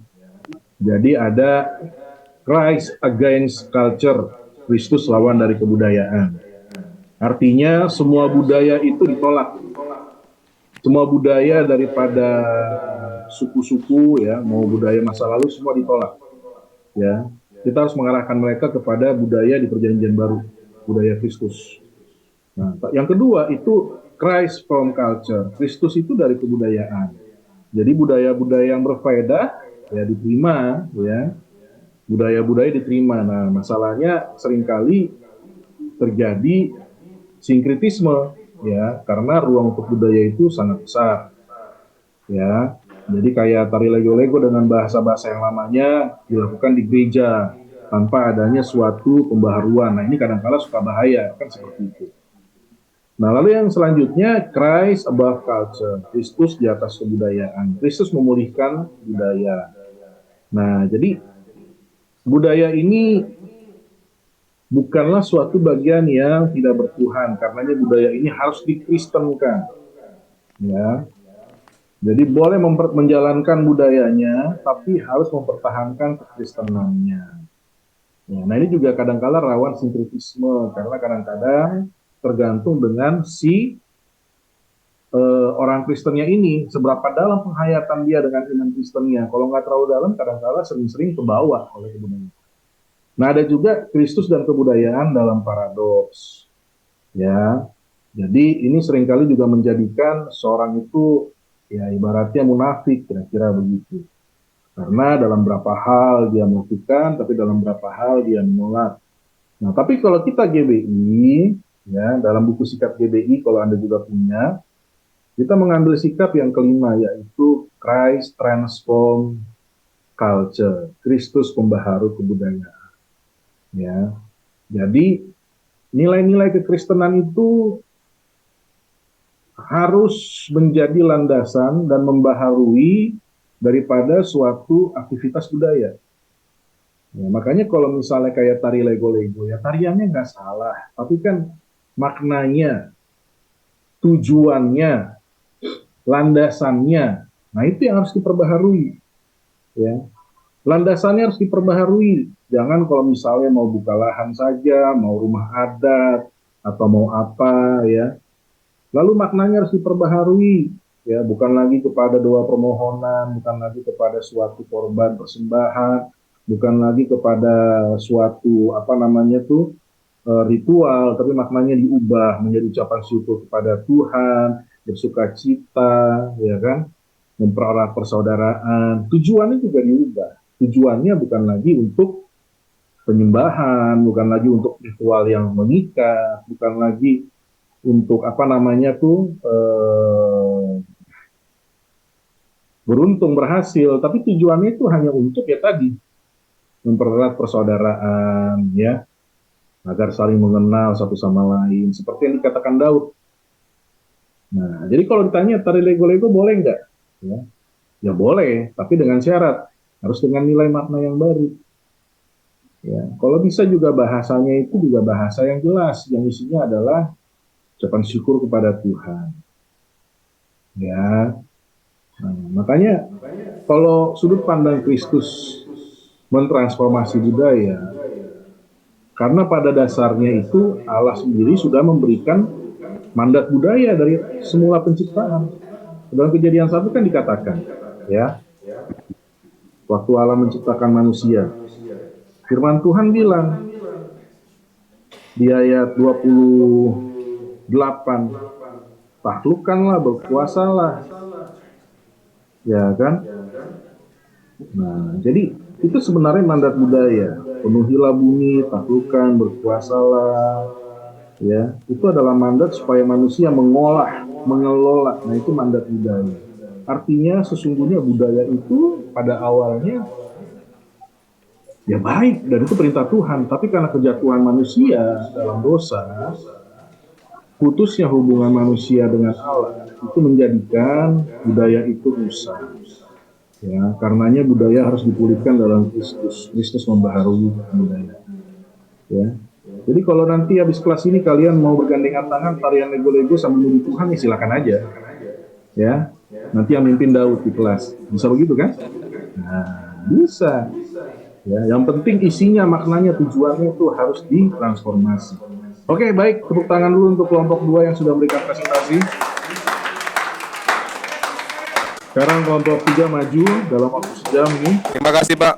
Jadi ada Christ against culture, Kristus lawan dari kebudayaan. Artinya semua budaya itu ditolak. Semua budaya daripada suku-suku ya, mau budaya masa lalu semua ditolak. Ya. Kita harus mengarahkan mereka kepada budaya di Perjanjian Baru, budaya Kristus. Nah, yang kedua itu Christ from culture. Kristus itu dari kebudayaan. Jadi budaya-budaya yang berfaedah ya diterima, ya. Budaya-budaya diterima. Nah, masalahnya seringkali terjadi sinkretisme, ya, karena ruang untuk budaya itu sangat besar. Ya. Jadi kayak tari lego-lego dengan bahasa-bahasa yang lamanya dilakukan di gereja tanpa adanya suatu pembaharuan. Nah, ini kadang-kala suka bahaya, kan seperti itu. Nah, lalu yang selanjutnya, Christ above culture, Kristus di atas kebudayaan. Kristus memulihkan budaya. Nah, jadi budaya ini bukanlah suatu bagian yang tidak bertuhan, karenanya budaya ini harus dikristenkan. Ya. Jadi boleh menjalankan budayanya, tapi harus mempertahankan kekristenannya. Ya, nah, ini juga kadang-kala rawan sinkretisme, karena kadang-kadang tergantung dengan si orang Kristennya ini, seberapa dalam penghayatan dia dengan iman Kristennya. Kalau nggak terlalu dalam, kadang-kala sering-sering kebawa oleh kebudayaan. Nah, ada juga Kristus dan kebudayaan dalam paradoks. Ya, jadi ini seringkali juga menjadikan seorang itu, ya ibaratnya munafik, kira-kira begitu. Karena dalam beberapa hal dia melakukan, tapi dalam beberapa hal dia menolak. Nah, tapi kalau kita GBI, ya, dalam buku sikap GBI, kalau Anda juga punya, kita mengambil sikap yang kelima, yaitu Christ transform culture, Kristus pembaharu kebudayaan. Ya, jadi nilai-nilai kekristenan itu harus menjadi landasan dan membaharui daripada suatu aktivitas budaya. Ya, makanya kalau misalnya kayak tari lego-lego, ya tariannya nggak salah, tapi kan maknanya, tujuannya, landasannya, nah itu yang harus diperbaharui. Ya, landasannya harus diperbaharui. Jangan kalau misalnya mau buka lahan saja, mau rumah adat, atau mau apa, ya. Lalu maknanya harus diperbaharui. ya, bukan lagi kepada doa permohonan, bukan lagi kepada suatu korban persembahan, bukan lagi kepada suatu apa namanya tuh ritual, tapi maknanya diubah menjadi ucapan syukur kepada Tuhan, bersuka cita, ya kan, mempererat persaudaraan. Tujuannya juga diubah. Tujuannya bukan lagi untuk penyembahan, bukan lagi untuk ritual yang mengikat, bukan lagi untuk apa namanya tuh beruntung berhasil, tapi tujuannya itu hanya untuk ya tadi mempererat persaudaraan, ya, agar saling mengenal satu sama lain, seperti yang dikatakan Daud. Nah, jadi kalau ditanya tari lego-lego boleh nggak? Ya, ya boleh, tapi dengan syarat harus dengan nilai makna yang baru. Ya, kalau bisa juga bahasanya itu juga bahasa yang jelas, yang isinya adalah ucapan syukur kepada Tuhan. Ya, nah, makanya kalau sudut pandang Kristus mentransformasi budaya, karena pada dasarnya itu Allah sendiri sudah memberikan mandat budaya dari semula penciptaan. Dalam Kejadian 1 kan dikatakan, ya, waktu Allah menciptakan manusia, firman Tuhan bilang di ayat 28, taklukkanlah, berkuasalah, ya kan? Nah, jadi itu sebenarnya mandat budaya, penuhilah bumi, taklukkan, berkuasalah, ya, itu adalah mandat supaya manusia mengolah, mengelola. Nah, itu mandat budaya. Artinya sesungguhnya budaya itu pada awalnya ya baik, dan itu perintah Tuhan, tapi karena kejatuhan manusia dalam dosa, putusnya hubungan manusia dengan Allah itu menjadikan budaya itu rusak. Ya, karenanya budaya harus dipulihkan dalam Kristus. Kristus membaharui budaya. Ya. Jadi kalau nanti habis kelas ini kalian mau bergandengan tangan tarian lego-lego sambil memuji Tuhan, ya silakan aja. Ya. Nanti yang mimpin Daud di kelas. Bisa begitu kan? Nah, bisa. Ya, yang penting isinya, maknanya, tujuannya itu harus ditransformasi. Oke, baik, tepuk tangan dulu untuk kelompok 2 yang sudah memberikan presentasi. Sekarang kelompok 3 maju dalam waktu sejam ini. Terima kasih Pak.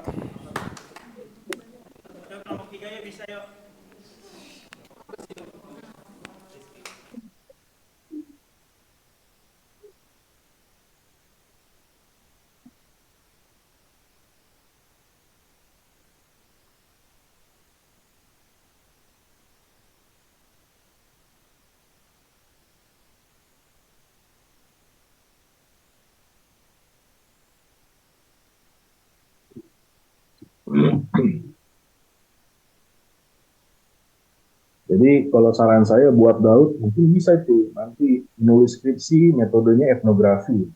Jadi kalau saran saya buat Daud, mungkin bisa itu nanti menulis skripsi metodenya etnografi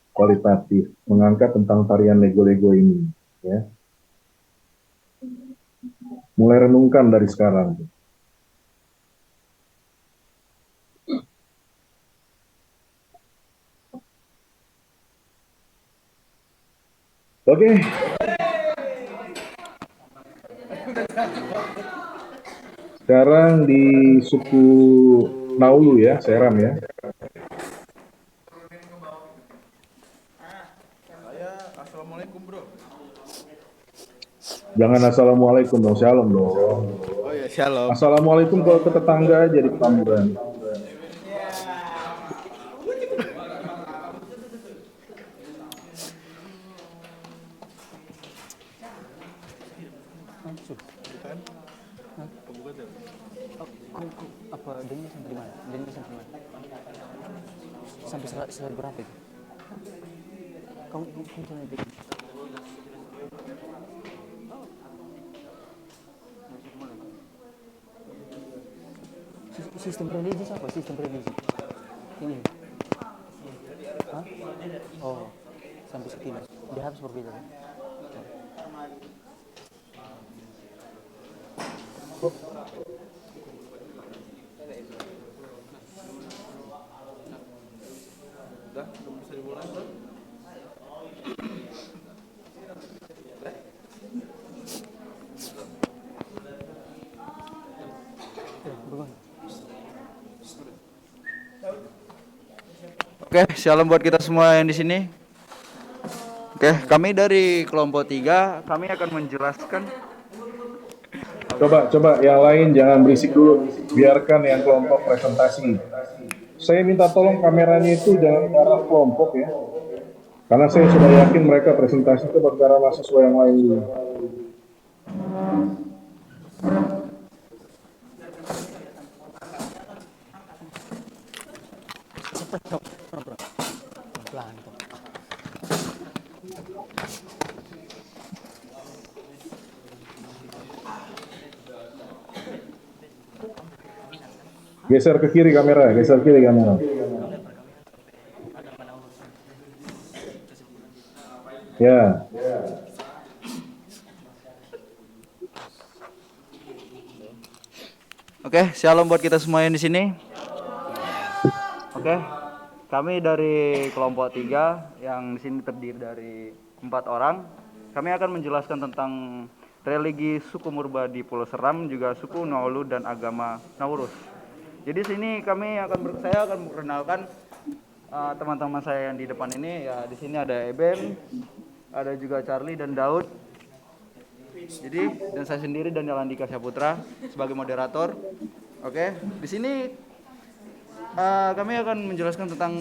kualitatif, mengangkat tentang tarian lego-lego ini, ya. Mulai renungkan dari sekarang. Oke. Sekarang di suku Naulu ya, Seram ya. Assalamualaikum bro. Jangan assalamualaikum dong, shalom dong. Oh ya, shalom. Assalamualaikum kalau ke tetangga jadi petamburan. Apa dennya sampai mana? Dennya sampai mana? Sampai slide berapa itu? Kamu jangan bikin. Sistem religi apa? Sistem religi. Ini. Hah? Oh, sampai sekilas. Dia harus berbeda. Kan? Belum bisa dimulai bro. Bagaimana? Oke, shalom buat kita semua yang di sini. Oke, kami dari kelompok 3, kami akan menjelaskan. Coba yang lain jangan berisik dulu, biarkan yang kelompok presentasi. Saya minta tolong kameranya itu jangan ke arah kelompok ya, karena saya sudah yakin mereka presentasi itu ke arah mahasiswa yang lain dulu. Geser ke kiri kamera, geser kiri kamera. Ya. Oke, shalom buat kita semua yang di sini. Oke, kami dari kelompok 3 yang di sini terdiri dari 4 orang. Kami akan menjelaskan tentang religi suku Murba di Pulau Seram, juga suku Naulu dan agama Naurus. Jadi sini saya akan memperkenalkan teman-teman saya yang di depan ini. Ya, di sini ada Eben, ada juga Charlie dan Daud. Jadi dan saya sendiri Daniel Andika Saputra sebagai moderator. Oke, di sini kami akan menjelaskan tentang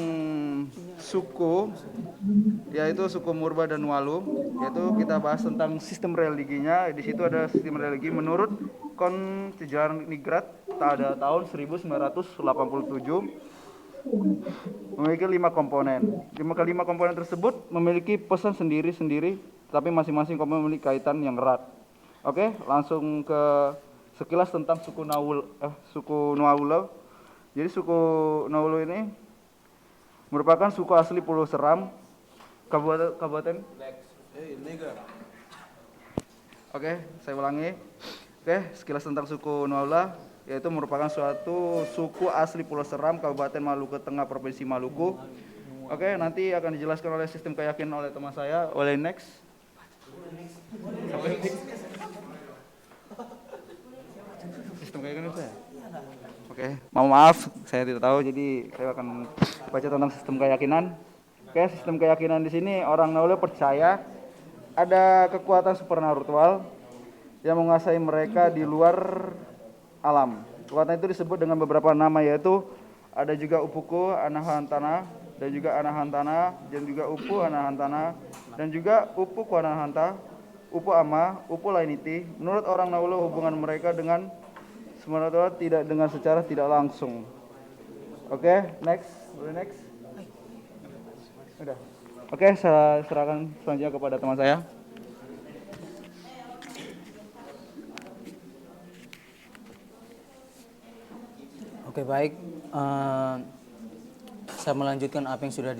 suku, yaitu suku Murba dan Walu. Yaitu kita bahas tentang sistem religinya. Di situ ada sistem religi menurut Kontinigrat pada tahun 1987 memiliki 5 komponen. Kelima komponen tersebut memiliki pesan sendiri-sendiri, tapi masing-masing komponen memiliki kaitan yang erat. Oke, langsung ke sekilas tentang suku Naulu. Jadi suku Naulu ini merupakan suku asli Pulau Seram, Kabupaten. Oke, saya ulangi. Oke, sekilas tentang suku Naulu, yaitu merupakan suatu suku asli Pulau Seram, Kabupaten Maluku Tengah, Provinsi Maluku. Oke, nanti akan dijelaskan oleh sistem keyakinan oleh teman saya, oleh next. Sistem keyakinan saya. Oke, maaf, saya tidak tahu, jadi saya akan baca tentang sistem keyakinan. Oke, sistem keyakinan di sini orang Naulu percaya ada kekuatan supernatural yang menguasai mereka di luar alam. Kekuatan itu disebut dengan beberapa nama, yaitu ada juga Upuku Anahantana, dan juga Anahantana, dan juga Upu Anahantana, dan juga Upu Kuanahanta, Upu Ama, Upu Lainiti. Menurut orang Naulu, hubungan mereka dengan supernatural tidak dengan secara tidak langsung. Oke, next. Boleh next? Udah. Oke, saya serahkan selanjutnya kepada teman saya. Oke, baik. Saya melanjutkan apa yang sudah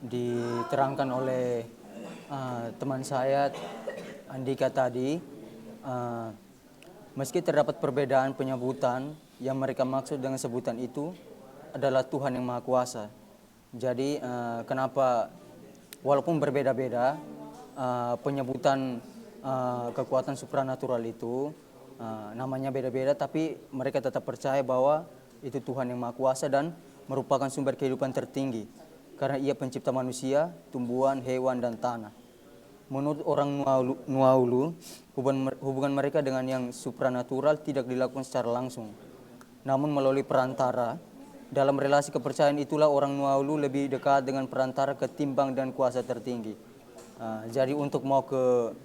diterangkan oleh teman saya Andika tadi. Meski terdapat perbedaan penyebutan, yang mereka maksud dengan sebutan itu adalah Tuhan yang Maha Kuasa. Jadi kenapa walaupun berbeda-beda penyebutan kekuatan supranatural itu namanya beda-beda, tapi mereka tetap percaya bahwa itu Tuhan yang Maha Kuasa dan merupakan sumber kehidupan tertinggi karena Ia pencipta manusia, tumbuhan, hewan, dan tanah. Menurut orang Naulu, hubungan mereka dengan yang supranatural tidak dilakukan secara langsung, namun melalui perantara. Dalam relasi kepercayaan itulah orang Naulu lebih dekat dengan perantara ketimbang dan kuasa tertinggi. Jadi untuk mau ke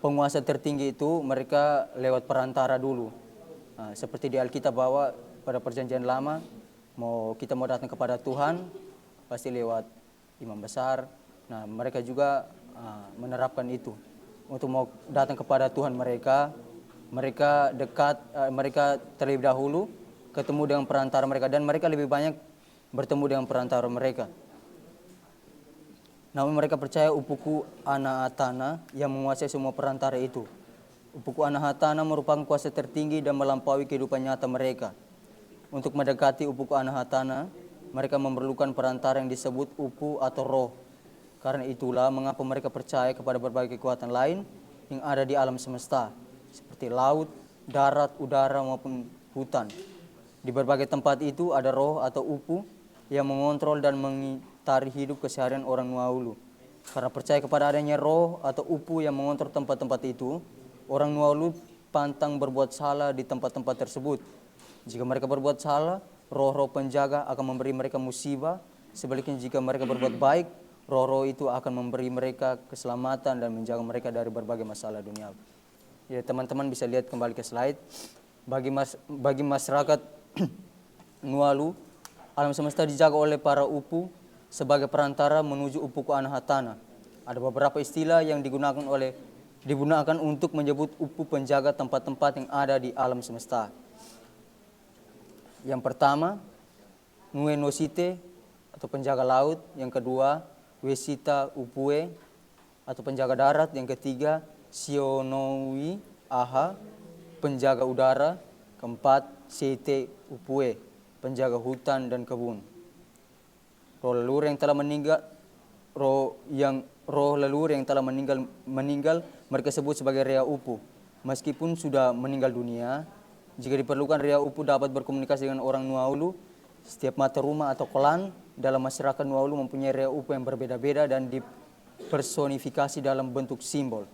penguasa tertinggi itu mereka lewat perantara dulu. Seperti di Alkitab bahwa pada perjanjian lama kita mau datang kepada Tuhan pasti lewat imam besar. Nah, mereka juga menerapkan itu. Untuk mau datang kepada Tuhan mereka dekat, mereka terlebih dahulu ketemu dengan perantara mereka, dan mereka lebih banyak bertemu dengan perantara mereka. Namun mereka percaya Upuku Anahatana yang menguasai semua perantara itu. Upuku Anahatana merupakan kuasa tertinggi dan melampaui kehidupan nyata mereka. Untuk mendekati Upuku Anahatana, mereka memerlukan perantara yang disebut Upu atau Roh. Karena itulah mengapa mereka percaya kepada berbagai kekuatan lain yang ada di alam semesta, seperti laut, darat, udara, maupun hutan. Di berbagai tempat itu ada roh atau upu yang mengontrol dan mengitari hidup keseharian orang Nuaulu. Karena percaya kepada adanya roh atau upu yang mengontrol tempat-tempat itu, orang Nuaulu pantang berbuat salah di tempat-tempat tersebut. Jika mereka berbuat salah, roh-roh penjaga akan memberi mereka musibah. Sebaliknya jika mereka berbuat baik, roh-roh itu akan memberi mereka keselamatan dan menjaga mereka dari berbagai masalah dunia. Ya, teman-teman bisa lihat kembali ke slide. Bagi masyarakat Nualu, alam semesta dijaga oleh para upu sebagai perantara menuju upuku Anahatana. Ada beberapa istilah yang digunakan untuk menyebut upu penjaga tempat-tempat yang ada di alam semesta. Yang pertama, Nue Nosite atau penjaga laut. Yang kedua, Wesita Upue atau penjaga darat. Yang ketiga, Sionowi Aha, penjaga udara. Keempat, Seite Upue, penjaga hutan dan kebun. Roh leluhur yang telah meninggal mereka sebut sebagai Rea Upu. Meskipun sudah meninggal dunia, jika diperlukan Rea Upu dapat berkomunikasi dengan orang Nuaulu. Setiap mata rumah atau klan dalam masyarakat Nuaulu mempunyai Rea Upu yang berbeda-beda dan dipersonifikasi dalam bentuk simbol.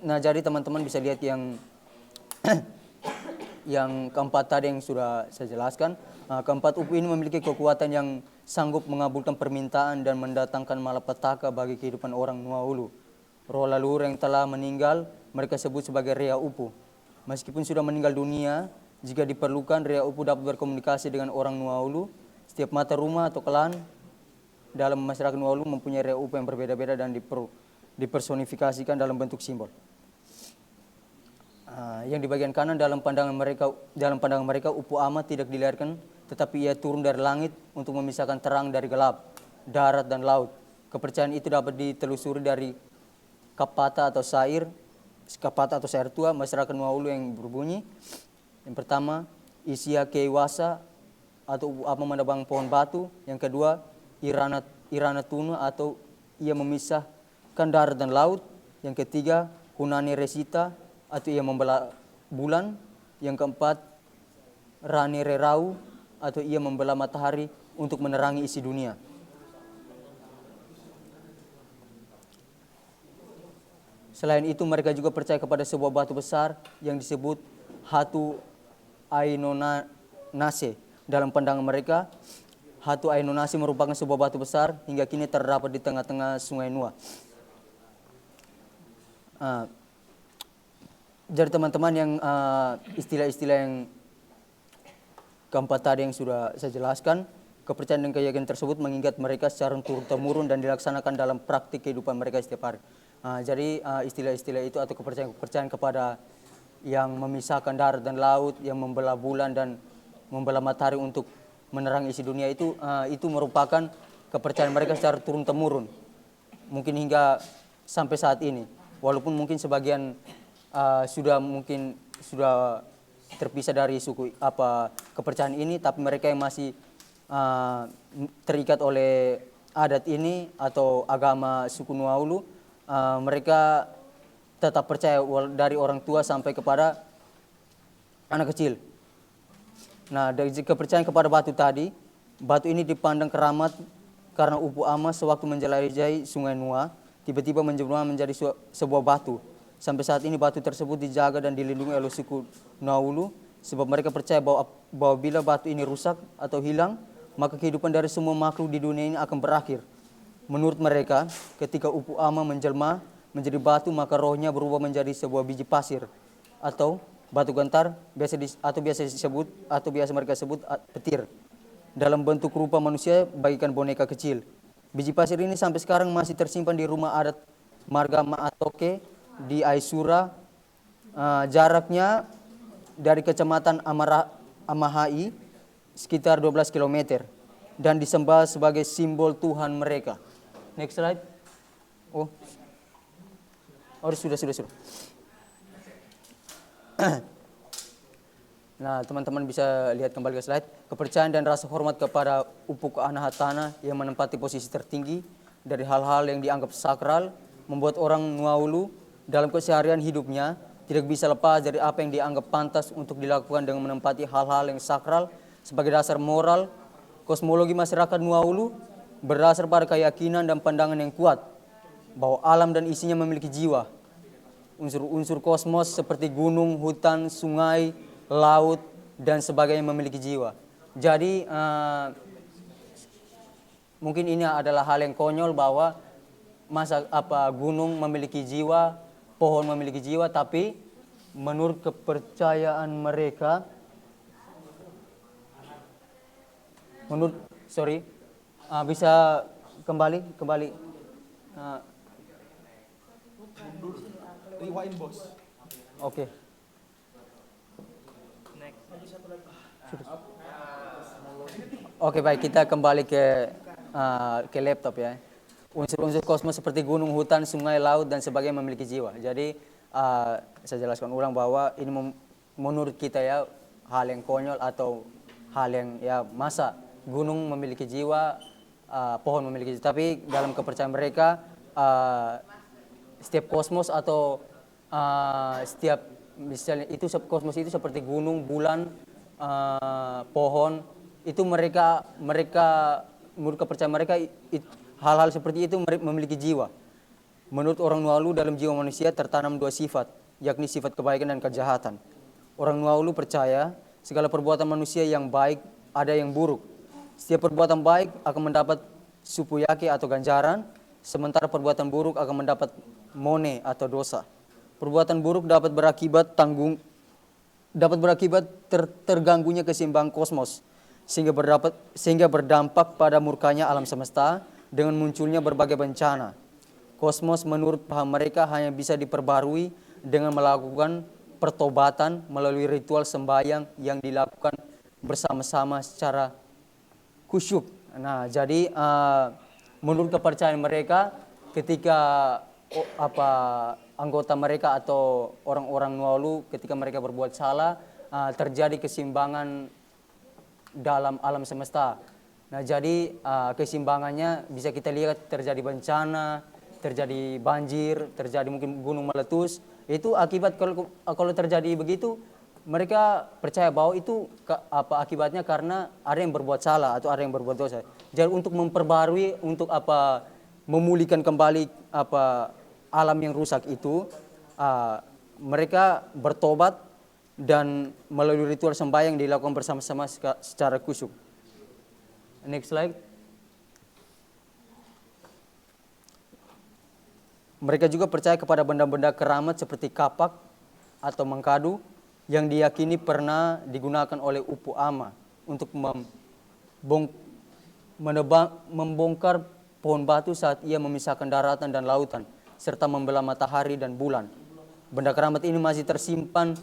Nah, jadi teman-teman bisa lihat yang yang keempat tadi yang sudah saya jelaskan. Keempat upu ini memiliki kekuatan yang sanggup mengabulkan permintaan dan mendatangkan malapetaka bagi kehidupan orang Nuaulu. Roh leluhur yang telah meninggal mereka sebut sebagai Rea Upu. Meskipun sudah meninggal dunia, jika diperlukan Rea Upu dapat berkomunikasi dengan orang Nuaulu. Setiap mata rumah atau klan dalam masyarakat Nuaulu mempunyai Rea Upu yang berbeda-beda dan dipersonifikasikan dalam bentuk simbol. Yang di bagian kanan dalam pandangan mereka Upu Ama tidak dilahirkan, tetapi ia turun dari langit untuk memisahkan terang dari gelap, darat dan laut. Kepercayaan itu dapat ditelusuri dari kapata atau syair tua masyarakat Nuaulu yang berbunyi. Yang pertama, Isia Keiwasa atau Upu Ama menebang pohon batu. Yang kedua, Irana Tunu atau ia memisahkan darat dan laut. Yang ketiga, Hunani Resita atau ia membelah bulan. Yang keempat, Rani Rerau atau ia membelah matahari untuk menerangi isi dunia. Selain itu mereka juga percaya kepada sebuah batu besar yang disebut Hatu Ainonase. Dalam pandangan mereka, Hatu Ainonase merupakan sebuah batu besar hingga kini terdapat di tengah-tengah Sungai Nua. Jadi teman-teman yang istilah-istilah yang keempat tadi yang sudah saya jelaskan, kepercayaan dan keyakinan tersebut mengingat mereka secara turun-temurun dan dilaksanakan dalam praktik kehidupan mereka setiap hari. Jadi istilah-istilah itu atau kepercayaan kepada yang memisahkan darat dan laut, yang membelah bulan dan membelah matahari untuk menerangi isi dunia itu merupakan kepercayaan mereka secara turun-temurun. Mungkin hingga sampai saat ini. Walaupun mungkin sebagian sudah terpisah dari suku kepercayaan ini, tapi mereka yang masih terikat oleh adat ini atau agama suku Nuaulu, mereka tetap percaya dari orang tua sampai kepada anak kecil. Nah, dari kepercayaan kepada batu tadi, batu ini dipandang keramat karena Upu Ama sewaktu menjelajahi Sungai Nua, tiba-tiba menjelma menjadi sebuah batu. Sampai saat ini batu tersebut dijaga dan dilindungi oleh suku Nuaulu, sebab mereka percaya bahwa bila batu ini rusak atau hilang, maka kehidupan dari semua makhluk di dunia ini akan berakhir. Menurut mereka, ketika Upu Ama menjelma menjadi batu, maka rohnya berubah menjadi sebuah biji pasir atau batu gentar, biasa mereka sebut petir, dalam bentuk rupa manusia bagikan boneka kecil. Biji pasir ini sampai sekarang masih tersimpan di rumah adat marga Maatoke di Aisura. Jaraknya dari kecamatan Amahai sekitar 12 km dan disembah sebagai simbol Tuhan mereka. Next slide. Sudah. Nah, teman-teman bisa lihat kembali ke slide. Kepercayaan dan rasa hormat kepada Upuku Anahatana yang menempati posisi tertinggi dari hal-hal yang dianggap sakral membuat orang Nuaulu dalam keseharian hidupnya tidak bisa lepas dari apa yang dianggap pantas untuk dilakukan dengan menempati hal-hal yang sakral sebagai dasar moral. Kosmologi masyarakat Nuaulu berdasar pada keyakinan dan pandangan yang kuat bahwa alam dan isinya memiliki jiwa. Unsur-unsur kosmos seperti gunung, hutan, sungai, laut, dan sebagainya memiliki jiwa. Jadi mungkin ini adalah hal yang konyol bahwa gunung memiliki jiwa, pohon memiliki jiwa, tapi menurut kepercayaan mereka, bisa kembali. Rewind bos. Oke. Oke, baik, kita kembali ke laptop ya. Unsur-unsur kosmos seperti gunung, hutan, sungai, laut, dan sebagainya memiliki jiwa. Jadi saya jelaskan ulang bahwa ini menurut kita ya hal yang konyol atau hal yang ya masa gunung memiliki jiwa, pohon memiliki jiwa. Tapi dalam kepercayaan mereka setiap kosmos atau setiap misalnya itu kosmos itu seperti gunung, bulan, pohon, itu mereka menurut kepercayaan mereka hal-hal seperti itu memiliki jiwa. Menurut orang Nuaulu dalam jiwa manusia tertanam dua sifat, yakni sifat kebaikan dan kejahatan. Orang Nuaulu percaya segala perbuatan manusia yang baik ada yang buruk. Setiap perbuatan baik akan mendapat supuyaki atau ganjaran, sementara perbuatan buruk akan mendapat mone atau dosa. Perbuatan buruk dapat berakibat terganggunya keseimbangan kosmos sehingga berdampak pada murkanya alam semesta dengan munculnya berbagai bencana. Kosmos menurut paham mereka hanya bisa diperbarui dengan melakukan pertobatan melalui ritual sembahyang yang dilakukan bersama-sama secara khusyuk. Nah, jadi menurut kepercayaan mereka ketika anggota mereka atau orang-orang Nuaulu ketika mereka berbuat salah terjadi keseimbangan dalam alam semesta. Nah, jadi keseimbangannya bisa kita lihat terjadi bencana, terjadi banjir, terjadi mungkin gunung meletus. Itu akibat kalau terjadi begitu, mereka percaya bahwa itu akibatnya karena ada yang berbuat salah atau ada yang berbuat dosa. Jadi untuk memperbarui, untuk memulihkan kembali alam yang rusak itu, mereka bertobat dan melalui ritual sembahyang dilakukan bersama-sama secara khusyuk. Next slide. Mereka juga percaya kepada benda-benda keramat seperti kapak atau mengkadu yang diyakini pernah digunakan oleh Upu Ama untuk membongkar pohon batu saat ia memisahkan daratan dan lautan serta membelah matahari dan bulan. Benda keramat ini masih tersimpan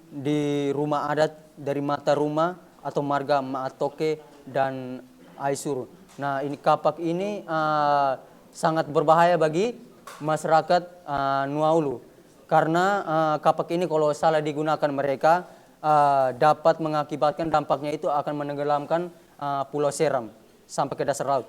di rumah adat dari mata rumah atau marga Maatoke dan Aisuru. Nah, ini kapak ini sangat berbahaya bagi masyarakat Nuaulu karena kapak ini kalau salah digunakan mereka dapat mengakibatkan dampaknya itu akan menenggelamkan Pulau Seram sampai ke dasar laut.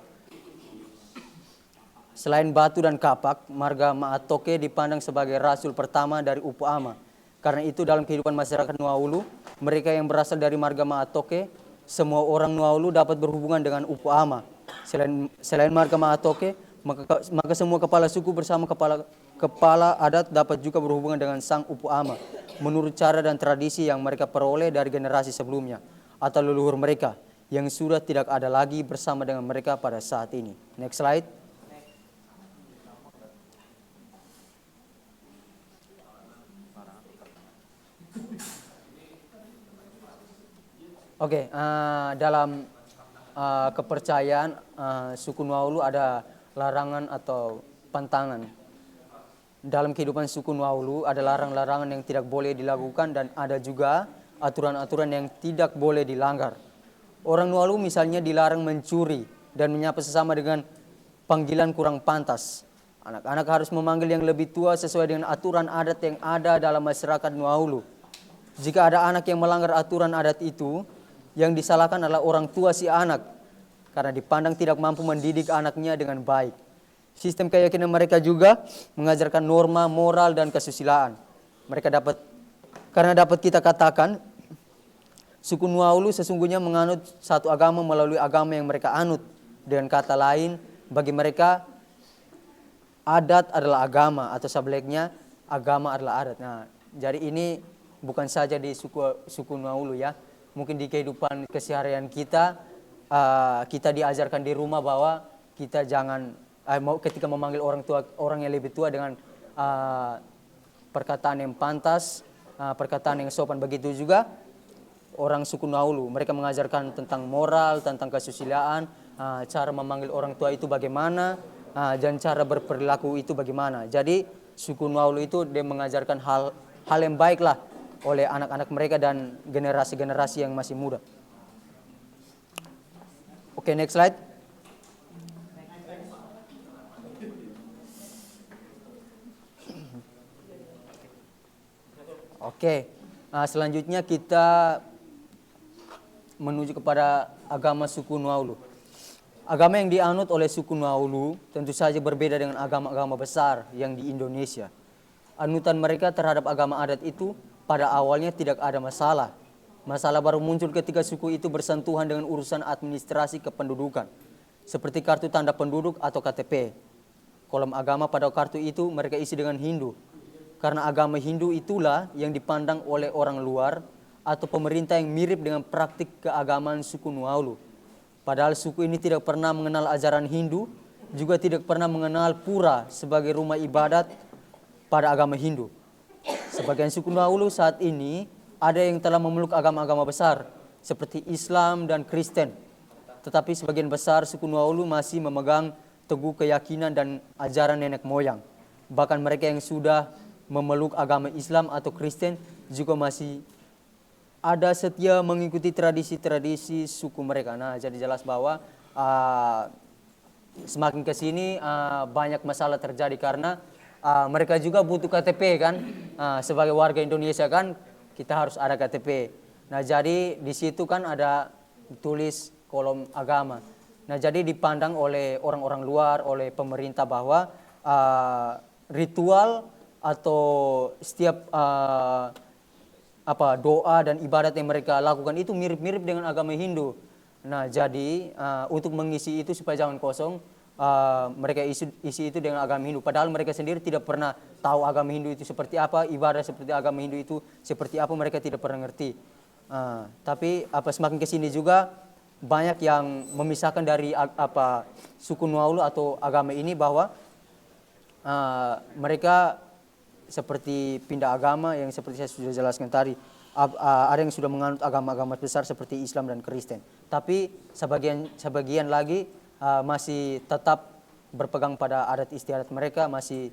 Selain batu dan kapak, marga Maatoke dipandang sebagai rasul pertama dari Upu Ama. Karena itu dalam kehidupan masyarakat Nuaulu, mereka yang berasal dari marga Maatoke, semua orang Nuaulu dapat berhubungan dengan Upu Ama. Selain marga Maatoke, maka semua kepala suku bersama kepala adat dapat juga berhubungan dengan sang Upu Ama menurut cara dan tradisi yang mereka peroleh dari generasi sebelumnya atau leluhur mereka yang sudah tidak ada lagi bersama dengan mereka pada saat ini. Next slide. Oke, dalam kepercayaan suku Nuaulu ada larangan atau pantangan. Dalam kehidupan suku Nuaulu ada larangan-larangan yang tidak boleh dilakukan dan ada juga aturan-aturan yang tidak boleh dilanggar. Orang Nuaulu misalnya dilarang mencuri dan menyapa sesama dengan panggilan kurang pantas. Anak-anak harus memanggil yang lebih tua sesuai dengan aturan adat yang ada dalam masyarakat Nuaulu. Jika ada anak yang melanggar aturan adat itu, yang disalahkan adalah orang tua si anak karena dipandang tidak mampu mendidik anaknya dengan baik. Sistem keyakinan mereka juga mengajarkan norma, moral, dan kesusilaan. mereka dapat, karena dapat kita katakan suku Nuaulu sesungguhnya menganut satu agama melalui agama yang mereka anut. Dengan kata lain, bagi mereka adat adalah agama, atau sebaliknya agama adalah adat. Nah, jadi ini bukan saja di suku Nuaulu ya, mungkin di kehidupan keseharian kita, kita diajarkan di rumah bahwa kita jangan ketika memanggil orang tua, orang yang lebih tua, dengan perkataan yang pantas, perkataan yang sopan. Begitu juga orang suku Nuaulu, mereka mengajarkan tentang moral, tentang kesusilaan, cara memanggil orang tua itu bagaimana, dan cara berperilaku itu bagaimana. Jadi suku Nuaulu itu dia mengajarkan hal yang baik lah oleh anak-anak mereka dan generasi-generasi yang masih muda. Oke, next slide. Oke, selanjutnya kita menuju kepada agama suku Nuaulu. Agama yang dianut oleh suku Nuaulu tentu saja berbeda dengan agama-agama besar yang di Indonesia. Anutan mereka terhadap agama adat itu pada awalnya tidak ada masalah. Masalah baru muncul ketika suku itu bersentuhan dengan urusan administrasi kependudukan, seperti kartu tanda penduduk atau KTP. Kolom agama pada kartu itu mereka isi dengan Hindu, karena agama Hindu itulah yang dipandang oleh orang luar atau pemerintah yang mirip dengan praktik keagamaan suku Nuaulu. Padahal suku ini tidak pernah mengenal ajaran Hindu, juga tidak pernah mengenal pura sebagai rumah ibadat pada agama Hindu. Sebagian suku Nuaulu saat ini ada yang telah memeluk agama-agama besar seperti Islam dan Kristen. Tetapi sebagian besar suku Nuaulu masih memegang teguh keyakinan dan ajaran nenek moyang. Bahkan mereka yang sudah memeluk agama Islam atau Kristen juga masih ada setia mengikuti tradisi-tradisi suku mereka. Nah, jadi jelas bahwa semakin ke sini banyak masalah terjadi karena mereka juga butuh KTP kan. Sebagai warga Indonesia kan kita harus ada KTP. Nah, jadi di situ kan ada tulis kolom agama. Nah, jadi dipandang oleh orang-orang luar, oleh pemerintah bahwa ritual atau setiap doa dan ibadat yang mereka lakukan itu mirip-mirip dengan agama Hindu. Nah, jadi untuk mengisi itu supaya jangan kosong, mereka isi itu dengan agama Hindu. Padahal mereka sendiri tidak pernah tahu agama Hindu itu seperti apa, ibadah seperti agama Hindu itu seperti apa, mereka tidak pernah ngerti. Tapi semakin kesini juga banyak yang memisahkan dari suku Nuaulu atau agama ini bahwa mereka seperti pindah agama yang seperti saya sudah jelaskan tadi. Ada yang sudah menganut agama-agama besar seperti Islam dan Kristen. Tapi sebagian lagi masih tetap berpegang pada adat istiadat mereka, masih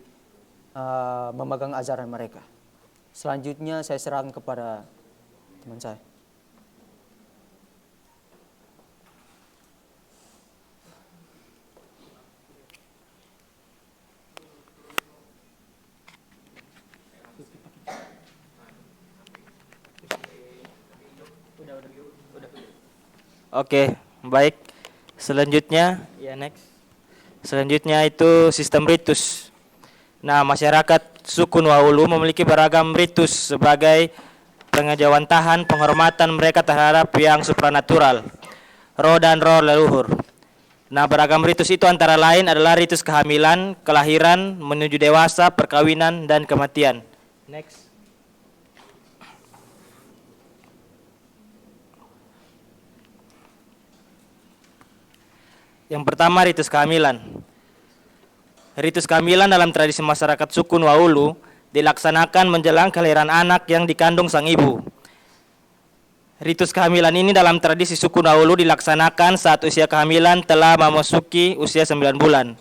memegang ajaran mereka. Selanjutnya saya serahkan kepada teman saya. Oke, baik. Selanjutnya, ya next. Selanjutnya itu sistem ritus. Nah, masyarakat suku Nuaulu memiliki beragam ritus sebagai pengejawantahan penghormatan mereka terhadap yang supranatural, roh dan roh leluhur. Nah, beragam ritus itu antara lain adalah ritus kehamilan, kelahiran, menuju dewasa, perkawinan, dan kematian. Next. Yang pertama, ritus kehamilan. Ritus kehamilan dalam tradisi masyarakat suku Nuaulu dilaksanakan menjelang kelahiran anak yang dikandung sang ibu. Ritus kehamilan ini dalam tradisi suku Nuaulu dilaksanakan saat usia kehamilan telah memasuki usia 9 bulan.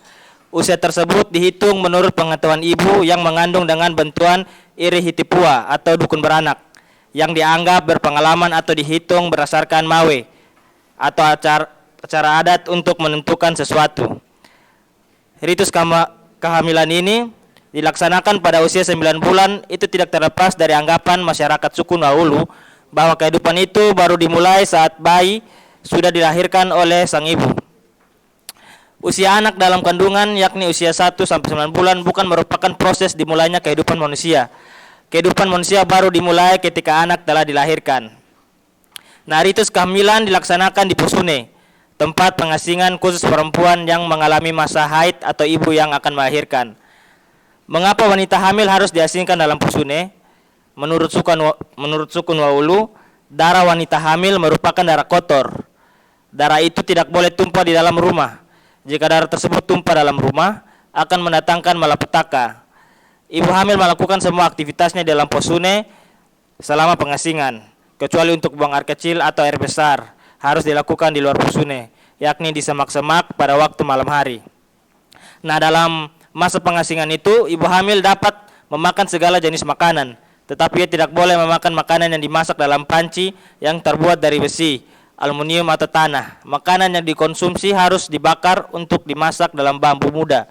Usia tersebut dihitung menurut pengetahuan ibu yang mengandung dengan bantuan iri hitipua atau dukun beranak, yang dianggap berpengalaman atau dihitung berdasarkan mawe atau acara adat untuk menentukan sesuatu. Ritus kehamilan ini dilaksanakan pada usia 9 bulan. Itu tidak terlepas dari anggapan masyarakat suku Nuaulu bahwa kehidupan itu baru dimulai saat bayi sudah dilahirkan oleh sang ibu. Usia anak dalam kandungan yakni usia 1 sampai 9 bulan bukan merupakan proses dimulainya kehidupan manusia. kehidupan manusia baru dimulai ketika anak telah dilahirkan. Nah, ritus kehamilan dilaksanakan di Pusune, tempat pengasingan khusus perempuan yang mengalami masa haid atau ibu yang akan melahirkan. Mengapa wanita hamil harus diasingkan dalam Pusune? Menurut suku Nuaulu, darah wanita hamil merupakan darah kotor. Darah itu tidak boleh tumpah di dalam rumah. Jika darah tersebut tumpah dalam rumah, akan mendatangkan malapetaka. Ibu hamil melakukan semua aktivitasnya dalam Pusune selama pengasingan, kecuali untuk buang air kecil atau air besar harus dilakukan di luar Pusune, yakni di semak-semak pada waktu malam hari. Nah, dalam masa pengasingan itu, ibu hamil dapat memakan segala jenis makanan, tetapi ia tidak boleh memakan makanan yang dimasak dalam panci yang terbuat dari besi, aluminium atau tanah. Makanan yang dikonsumsi harus dibakar untuk dimasak dalam bambu muda.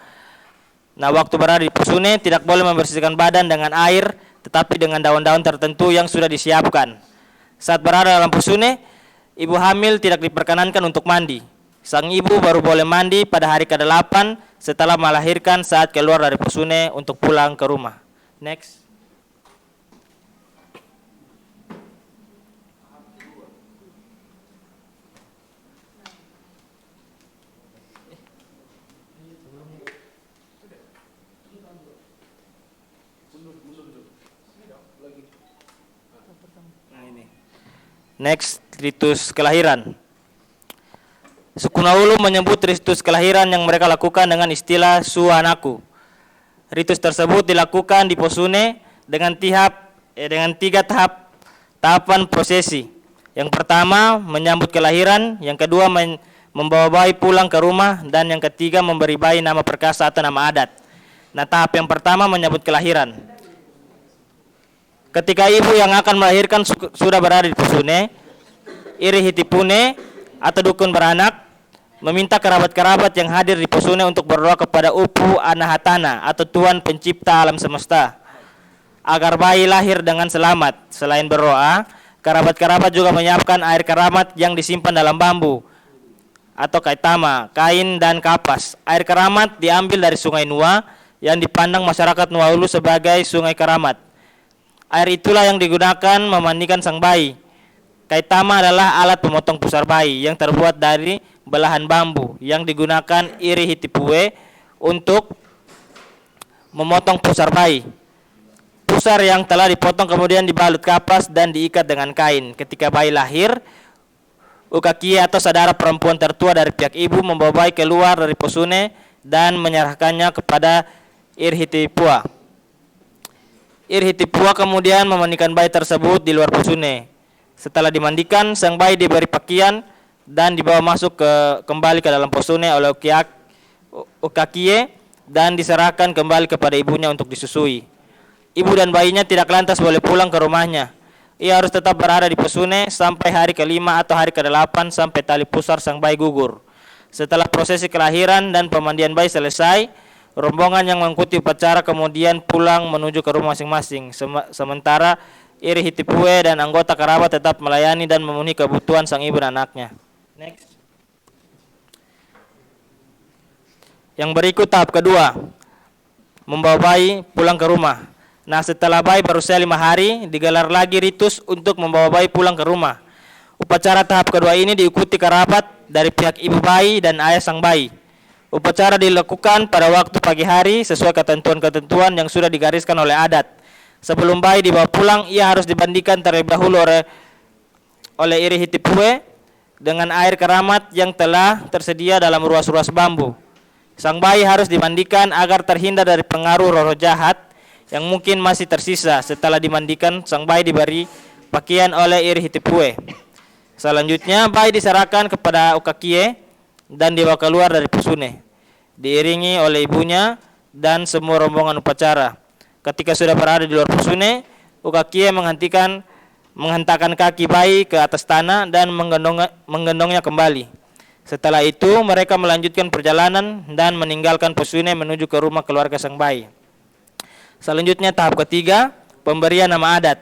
Nah, waktu berada di Pusune tidak boleh membersihkan badan dengan air, tetapi dengan daun-daun tertentu yang sudah disiapkan. Saat berada dalam Pusune, ibu hamil tidak diperkenankan untuk mandi. Sang ibu baru boleh mandi pada hari ke-8 setelah melahirkan saat keluar dari Pusune untuk pulang ke rumah. Next. Next, ritus kelahiran. Suku Naulu menyebut ritus kelahiran yang mereka lakukan dengan istilah suanaku. Ritus tersebut dilakukan di Pusune dengan tiga tahapan prosesi. Yang pertama menyambut kelahiran, yang kedua membawa bayi pulang ke rumah, dan yang ketiga memberi bayi nama perkasa atau nama adat. Nah, tahap yang pertama menyambut kelahiran. Ketika ibu yang akan melahirkan sudah berada di Pusune, Iri Hitipune atau dukun beranak meminta kerabat-kerabat yang hadir di Pusune untuk berdoa kepada Upu Anahatana atau Tuhan pencipta alam semesta agar bayi lahir dengan selamat. Selain berdoa, kerabat-kerabat juga menyiapkan air keramat yang disimpan dalam bambu atau kaitama, kain dan kapas. Air keramat diambil dari Sungai Nua yang dipandang masyarakat Nuaulu sebagai sungai keramat. Air itulah yang digunakan memandikan sang bayi. Kaitama adalah alat pemotong pusar bayi yang terbuat dari belahan bambu yang digunakan Iri Hitipue untuk memotong pusar bayi. Pusar yang telah dipotong kemudian dibalut kapas dan diikat dengan kain. Ketika bayi lahir, Ukakie atau saudara perempuan tertua dari pihak ibu membawa bayi keluar dari Pusune dan menyerahkannya kepada Iri Hitipua. Iri Hitipua kemudian memandikan bayi tersebut di luar Pusune. Setelah dimandikan, sang bayi diberi pakaian dan dibawa masuk kembali ke dalam Pusune oleh Ukakie dan diserahkan kembali kepada ibunya untuk disusui. Ibu dan bayinya tidak lantas boleh pulang ke rumahnya. Ia harus tetap berada di Pusune sampai hari ke-5 atau hari ke-8 sampai tali pusar sang bayi gugur. Setelah prosesi kelahiran dan pemandian bayi selesai, rombongan yang mengikuti upacara kemudian pulang menuju ke rumah masing-masing. Sementara Iri Hitipue dan anggota kerabat tetap melayani dan memenuhi kebutuhan sang ibu dan anaknya. Next. Yang berikut tahap kedua, membawa bayi pulang ke rumah. Nah, setelah bayi berusia 5 hari, digelar lagi ritus untuk membawa bayi pulang ke rumah. Upacara tahap kedua ini diikuti kerabat dari pihak ibu bayi dan ayah sang bayi. Upacara dilakukan pada waktu pagi hari sesuai ketentuan-ketentuan yang sudah digariskan oleh adat. Sebelum bayi dibawa pulang, ia harus dimandikan terlebih dahulu oleh Iri Hitipue dengan air keramat yang telah tersedia dalam ruas-ruas bambu. Sang bayi harus dimandikan agar terhindar dari pengaruh roh jahat yang mungkin masih tersisa. Setelah dimandikan, sang bayi diberi pakaian oleh Iri Hitipue. Selanjutnya, bayi diserahkan kepada Ukakie dan dibawa keluar dari Pusune, diiringi oleh ibunya dan semua rombongan upacara. Ketika sudah berada di luar Pusune, Ukakie menghentakkan kaki bayi ke atas tanah dan menggendongnya kembali. Setelah itu, mereka melanjutkan perjalanan dan meninggalkan Pusune menuju ke rumah keluarga sang bayi. Selanjutnya tahap ketiga, pemberian nama adat.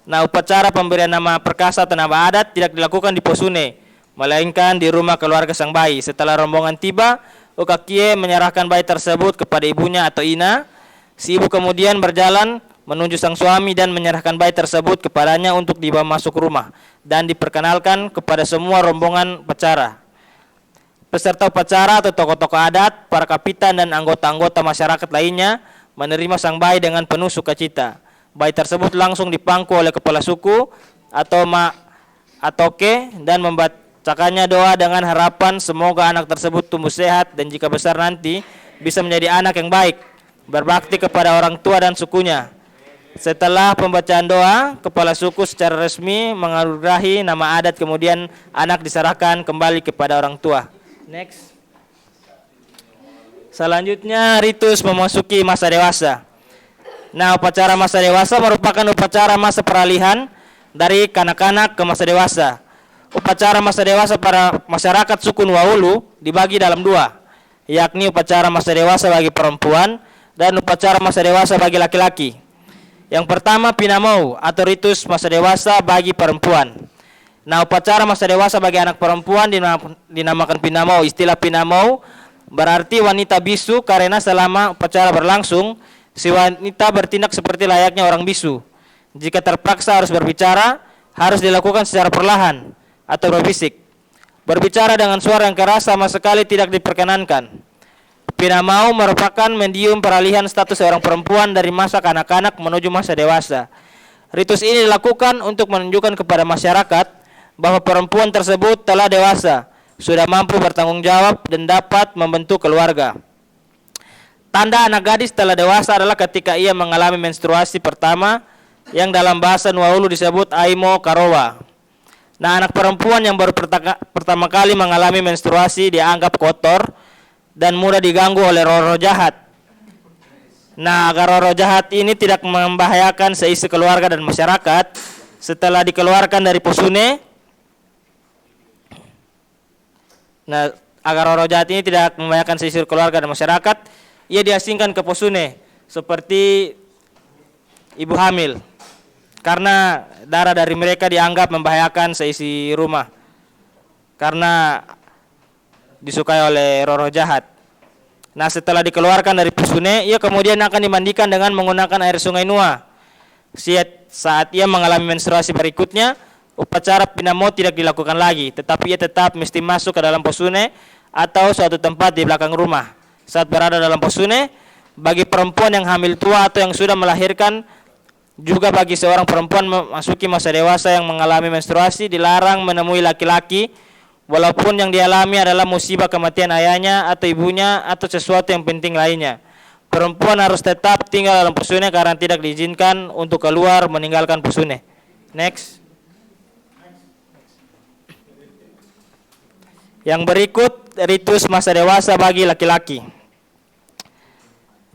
Nah, upacara pemberian nama perkasa atau nama adat tidak dilakukan di Pusune, melainkan di rumah keluarga sang bayi. Setelah rombongan tiba, Ukakie menyerahkan bayi tersebut kepada ibunya atau Ina. Si ibu kemudian berjalan menunjuk sang suami dan menyerahkan bayi tersebut kepadanya untuk dibawa masuk rumah dan diperkenalkan kepada semua rombongan upacara. Peserta upacara atau tokoh-tokoh adat, para kapitan dan anggota-anggota masyarakat lainnya menerima sang bayi dengan penuh sukacita. Bayi tersebut langsung dipangku oleh kepala suku atau atoke dan membacakannya doa dengan harapan semoga anak tersebut tumbuh sehat dan jika besar nanti bisa menjadi anak yang baik, berbakti kepada orang tua dan sukunya. Setelah pembacaan doa, kepala suku secara resmi menganugerahi nama adat, kemudian anak diserahkan kembali kepada orang tua. Next. Selanjutnya ritus memasuki masa dewasa. Nah, upacara masa dewasa merupakan upacara masa peralihan dari kanak-kanak ke masa dewasa. Upacara masa dewasa para masyarakat suku Nuaulu dibagi dalam dua, yakni upacara masa dewasa bagi perempuan dan upacara masa dewasa bagi laki-laki. Yang pertama pinamau atau ritus masa dewasa bagi perempuan. Nah, upacara masa dewasa bagi anak perempuan dinamakan pinamau. Istilah pinamau berarti wanita bisu karena selama upacara berlangsung, si wanita bertindak seperti layaknya orang bisu. Jika terpaksa harus berbicara, harus dilakukan secara perlahan atau berbisik. Berbicara dengan suara yang keras sama sekali tidak diperkenankan. Pinamau merupakan medium peralihan status seorang perempuan dari masa kanak-kanak menuju masa dewasa. Ritus ini dilakukan untuk menunjukkan kepada masyarakat bahwa perempuan tersebut telah dewasa, sudah mampu bertanggung jawab dan dapat membentuk keluarga. Tanda anak gadis telah dewasa adalah ketika ia mengalami menstruasi pertama yang dalam bahasa Nuaulu disebut Aimo Karowa. Nah, anak perempuan yang baru pertama kali mengalami menstruasi dianggap kotor dan mudah diganggu oleh roh-roh jahat. Nah, agar roh-roh jahat ini tidak membahayakan seisi keluarga dan masyarakat, setelah dikeluarkan dari posune, nah, agar roh-roh jahat ini tidak membahayakan seisi keluarga dan masyarakat, ia diasingkan ke posune seperti ibu hamil, karena darah dari mereka dianggap membahayakan seisi rumah karena disukai oleh roh-roh jahat. Nah, setelah dikeluarkan dari posune, ia kemudian akan dimandikan dengan menggunakan air sungai Nua. Saat ia mengalami menstruasi berikutnya, upacara pinamau tidak dilakukan lagi, tetapi ia tetap mesti masuk ke dalam posune atau suatu tempat di belakang rumah. Saat berada dalam posune, bagi perempuan yang hamil tua atau yang sudah melahirkan, juga bagi seorang perempuan memasuki masa dewasa yang mengalami menstruasi, dilarang menemui laki-laki walaupun yang dialami adalah musibah kematian ayahnya atau ibunya atau sesuatu yang penting lainnya. Perempuan harus tetap tinggal dalam posune karena tidak diizinkan untuk keluar meninggalkan posune. Next. Yang berikut ritus masa dewasa bagi laki-laki.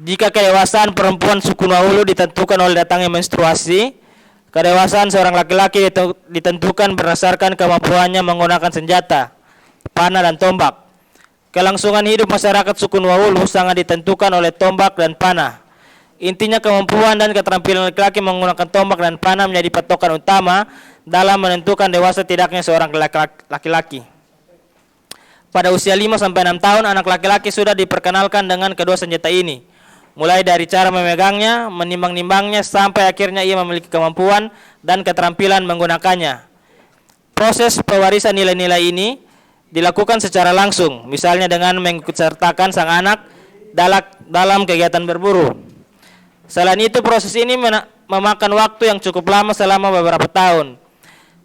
Jika kedewasaan perempuan suku Nuaulu ditentukan oleh datangnya menstruasi, kedewasaan seorang laki-laki ditentukan berdasarkan kemampuannya menggunakan senjata, panah dan tombak. Kelangsungan hidup masyarakat suku Nuaulu sangat ditentukan oleh tombak dan panah. Intinya kemampuan dan keterampilan laki-laki menggunakan tombak dan panah menjadi patokan utama dalam menentukan dewasa tidaknya seorang laki-laki. Pada usia 5-6 tahun, anak laki-laki sudah diperkenalkan dengan kedua senjata ini. Mulai dari cara memegangnya, menimbang-nimbangnya, sampai akhirnya ia memiliki kemampuan dan keterampilan menggunakannya. Proses pewarisan nilai-nilai ini dilakukan secara langsung, misalnya dengan mengikutsertakan sang anak dalam kegiatan berburu. Selain itu, proses ini memakan waktu yang cukup lama selama beberapa tahun.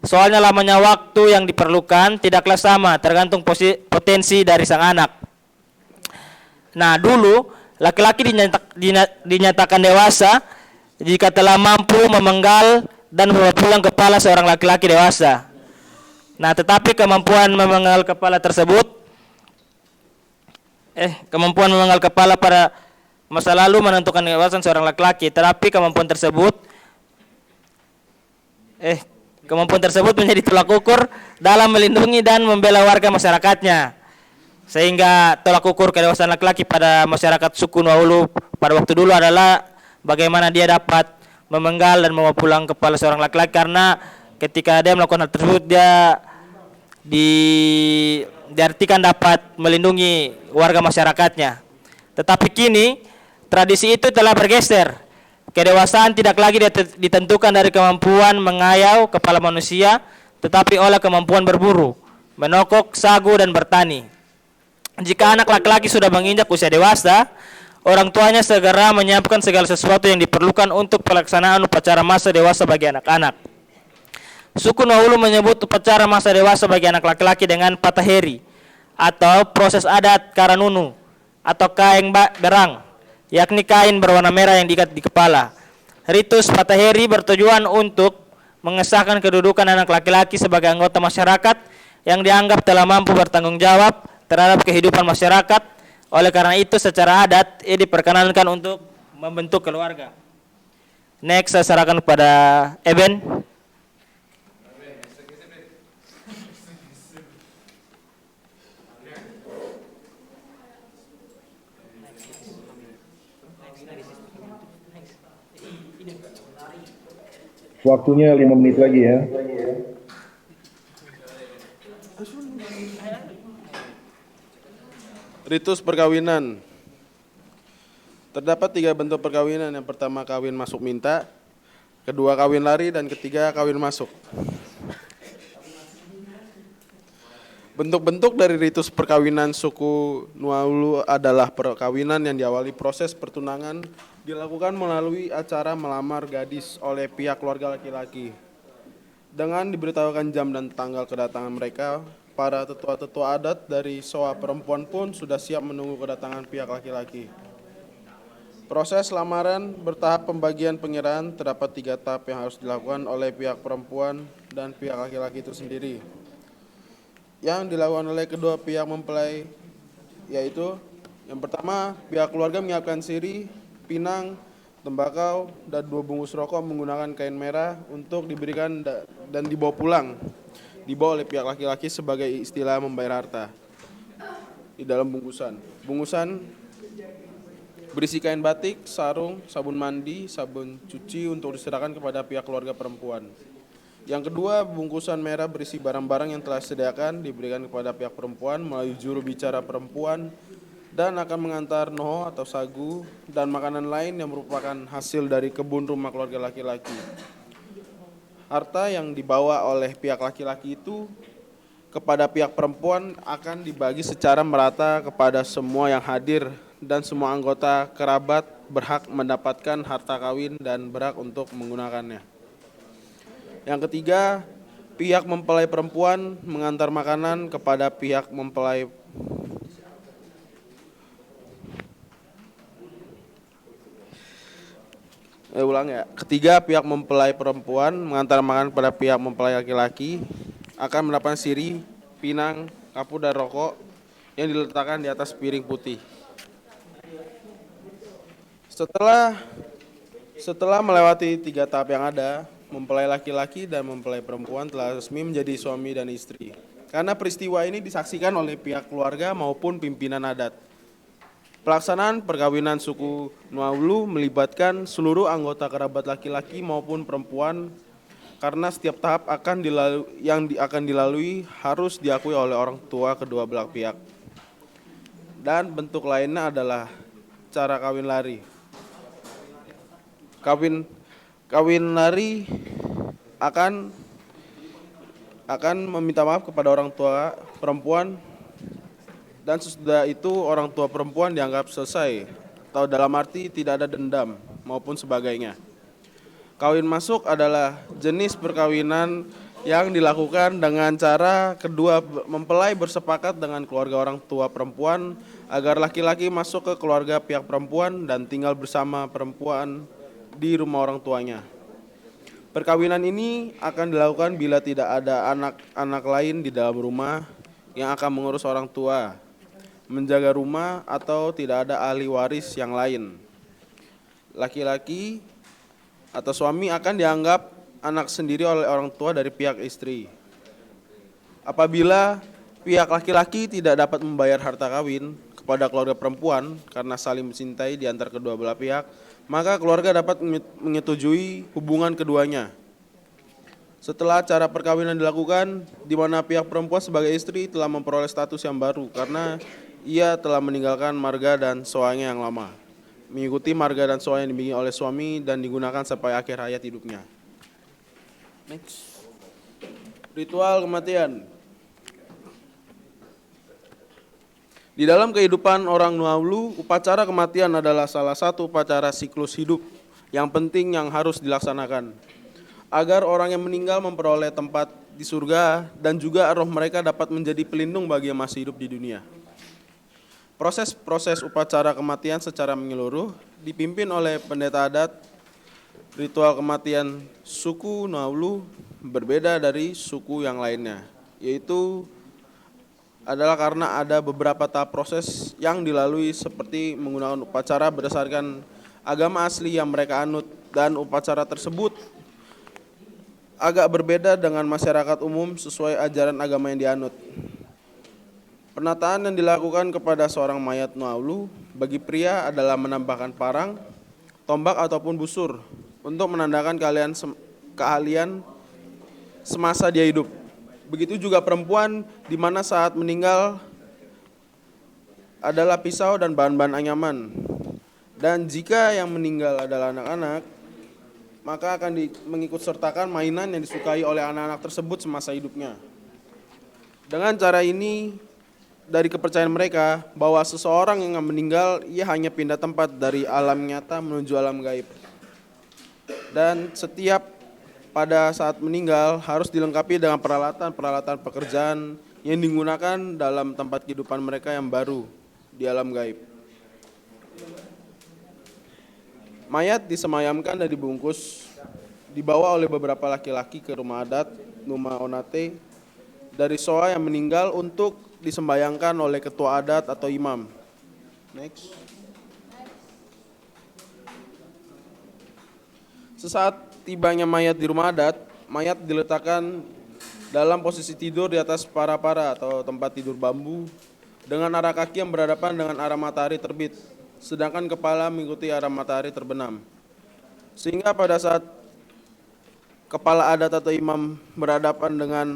Soalnya lamanya waktu yang diperlukan tidaklah sama, tergantung potensi dari sang anak. Nah, dulu laki-laki dinyatakan dewasa jika telah mampu memenggal dan membawa pulang kepala seorang laki-laki dewasa. Nah, tetapi kemampuan memenggal kepala pada masa lalu menentukan kedewasaan seorang laki-laki, tetapi kemampuan tersebut menjadi tolak ukur dalam melindungi dan membela warga masyarakatnya. Sehingga tolak ukur kedewasaan laki-laki pada masyarakat suku Nuaulu pada waktu dulu adalah bagaimana dia dapat memenggal dan membawa pulang kepala seorang laki-laki, karena ketika dia melakukan hal tersebut dia diartikan dapat melindungi warga masyarakatnya. Tetapi kini tradisi itu telah bergeser. Kedewasaan tidak lagi ditentukan dari kemampuan mengayau kepala manusia, tetapi oleh kemampuan berburu, menokok, sagu, dan bertani. Jika anak laki-laki sudah menginjak usia dewasa, orang tuanya segera menyiapkan segala sesuatu yang diperlukan untuk pelaksanaan upacara masa dewasa bagi anak-anak. Suku Nwahulu menyebut upacara masa dewasa bagi anak laki-laki dengan pataheri atau proses adat karanunu atau kaeng berang, yakni kain berwarna merah yang diikat di kepala. Ritus pataheri bertujuan untuk mengesahkan kedudukan anak laki-laki sebagai anggota masyarakat yang dianggap telah mampu bertanggung jawab terhadap kehidupan masyarakat. Oleh karena itu secara adat ia diperkenankan untuk membentuk keluarga. Next saya serahkan kepada Eben. Waktunya 5 menit lagi ya. Ritus perkawinan. Terdapat 3 bentuk perkawinan. Yang pertama kawin masuk minta, kedua kawin lari, dan ketiga kawin masuk. Bentuk-bentuk dari ritus perkawinan suku Nwahulu adalah perkawinan yang diawali proses pertunangan dilakukan melalui acara melamar gadis oleh pihak keluarga laki-laki. Dengan diberitahukan jam dan tanggal kedatangan mereka, para tetua-tetua adat dari soa perempuan pun sudah siap menunggu kedatangan pihak laki-laki. Proses lamaran bertahap pembagian pengiraan terdapat 3 tahap yang harus dilakukan oleh pihak perempuan dan pihak laki-laki itu sendiri. Yang dilakukan oleh kedua pihak mempelai yaitu yang pertama pihak keluarga menyiapkan siri, pinang, tembakau, dan 2 bungkus rokok menggunakan kain merah untuk diberikan dan dibawa pulang. Dibawa oleh pihak laki-laki sebagai istilah membayar harta di dalam bungkusan. Bungkusan berisi kain batik, sarung, sabun mandi, sabun cuci untuk diserahkan kepada pihak keluarga perempuan. Yang kedua, bungkusan merah berisi barang-barang yang telah disediakan diberikan kepada pihak perempuan melalui juru bicara perempuan dan akan mengantar noho atau sagu dan makanan lain yang merupakan hasil dari kebun rumah keluarga laki-laki. Harta yang dibawa oleh pihak laki-laki itu kepada pihak perempuan akan dibagi secara merata kepada semua yang hadir dan semua anggota kerabat berhak mendapatkan harta kawin dan berhak untuk menggunakannya. Yang ketiga, pihak mempelai perempuan mengantar makanan kepada pihak mempelai Ketiga, pihak mempelai perempuan mengantar makanan kepada pihak mempelai laki-laki akan mendapatkan siri, pinang, kapur, dan rokok yang diletakkan di atas piring putih. Setelah melewati 3 tahap yang ada, mempelai laki-laki dan mempelai perempuan telah resmi menjadi suami dan istri. Karena peristiwa ini disaksikan oleh pihak keluarga maupun pimpinan adat. Pelaksanaan perkawinan suku Nwahulu melibatkan seluruh anggota kerabat laki-laki maupun perempuan karena setiap tahap akan dilalui harus diakui oleh orang tua kedua belah pihak. Dan bentuk lainnya adalah cara kawin lari. Kawin lari akan meminta maaf kepada orang tua perempuan dan sesudah itu orang tua perempuan dianggap selesai atau dalam arti tidak ada dendam maupun sebagainya. Kawin masuk adalah jenis perkawinan yang dilakukan dengan cara kedua mempelai bersepakat dengan keluarga orang tua perempuan agar laki-laki masuk ke keluarga pihak perempuan dan tinggal bersama perempuan di rumah orang tuanya. Perkawinan ini akan dilakukan bila tidak ada anak-anak lain di dalam rumah yang akan mengurus orang tua, menjaga rumah, atau tidak ada ahli waris yang lain. Laki-laki atau suami akan dianggap anak sendiri oleh orang tua dari pihak istri. Apabila pihak laki-laki tidak dapat membayar harta kawin kepada keluarga perempuan karena saling mencintai di antara kedua belah pihak, maka keluarga dapat menyetujui hubungan keduanya. Setelah acara perkawinan dilakukan, di mana pihak perempuan sebagai istri telah memperoleh status yang baru karena ia telah meninggalkan marga dan soanya yang lama. mengikuti marga dan soal yang dibimbing oleh suami dan digunakan sampai akhir hayat hidupnya. Next. Ritual kematian. Di dalam kehidupan orang Nuaulu, upacara kematian adalah salah satu upacara siklus hidup yang penting yang harus dilaksanakan agar orang yang meninggal memperoleh tempat di surga dan juga roh mereka dapat menjadi pelindung bagi yang masih hidup di dunia. Proses upacara kematian secara menyeluruh dipimpin oleh pendeta adat. Ritual kematian suku Nuaulu berbeda dari suku yang lainnya, yaitu adalah karena ada beberapa tahap proses yang dilalui seperti menggunakan upacara berdasarkan agama asli yang mereka anut, dan upacara tersebut agak berbeda dengan masyarakat umum sesuai ajaran agama yang dianut. Penataan yang dilakukan kepada seorang mayat Nuaulu bagi pria adalah menambahkan parang, tombak ataupun busur untuk menandakan keahlian semasa dia hidup. Begitu juga perempuan, di mana saat meninggal adalah pisau dan bahan-bahan anyaman. Dan jika yang meninggal adalah anak-anak, maka akan mengikut sertakan mainan yang disukai oleh anak-anak tersebut semasa hidupnya. Dengan cara ini, dari kepercayaan mereka bahwa seseorang yang meninggal, ia hanya pindah tempat dari alam nyata menuju alam gaib. Dan setiap pada saat meninggal harus dilengkapi dengan peralatan pekerjaan yang digunakan dalam tempat kehidupan mereka yang baru di alam gaib. Mayat disemayamkan dan dibungkus, dibawa oleh beberapa laki-laki ke rumah adat Numa Onate dari Soa yang meninggal untuk disembayangkan oleh ketua adat atau imam. Next. Sesaat tibanya mayat di rumah adat, mayat diletakkan dalam posisi tidur di atas para-para atau tempat tidur bambu dengan arah kaki yang berhadapan dengan arah matahari terbit, sedangkan kepala mengikuti arah matahari terbenam. Sehingga pada saat kepala adat atau imam berhadapan dengan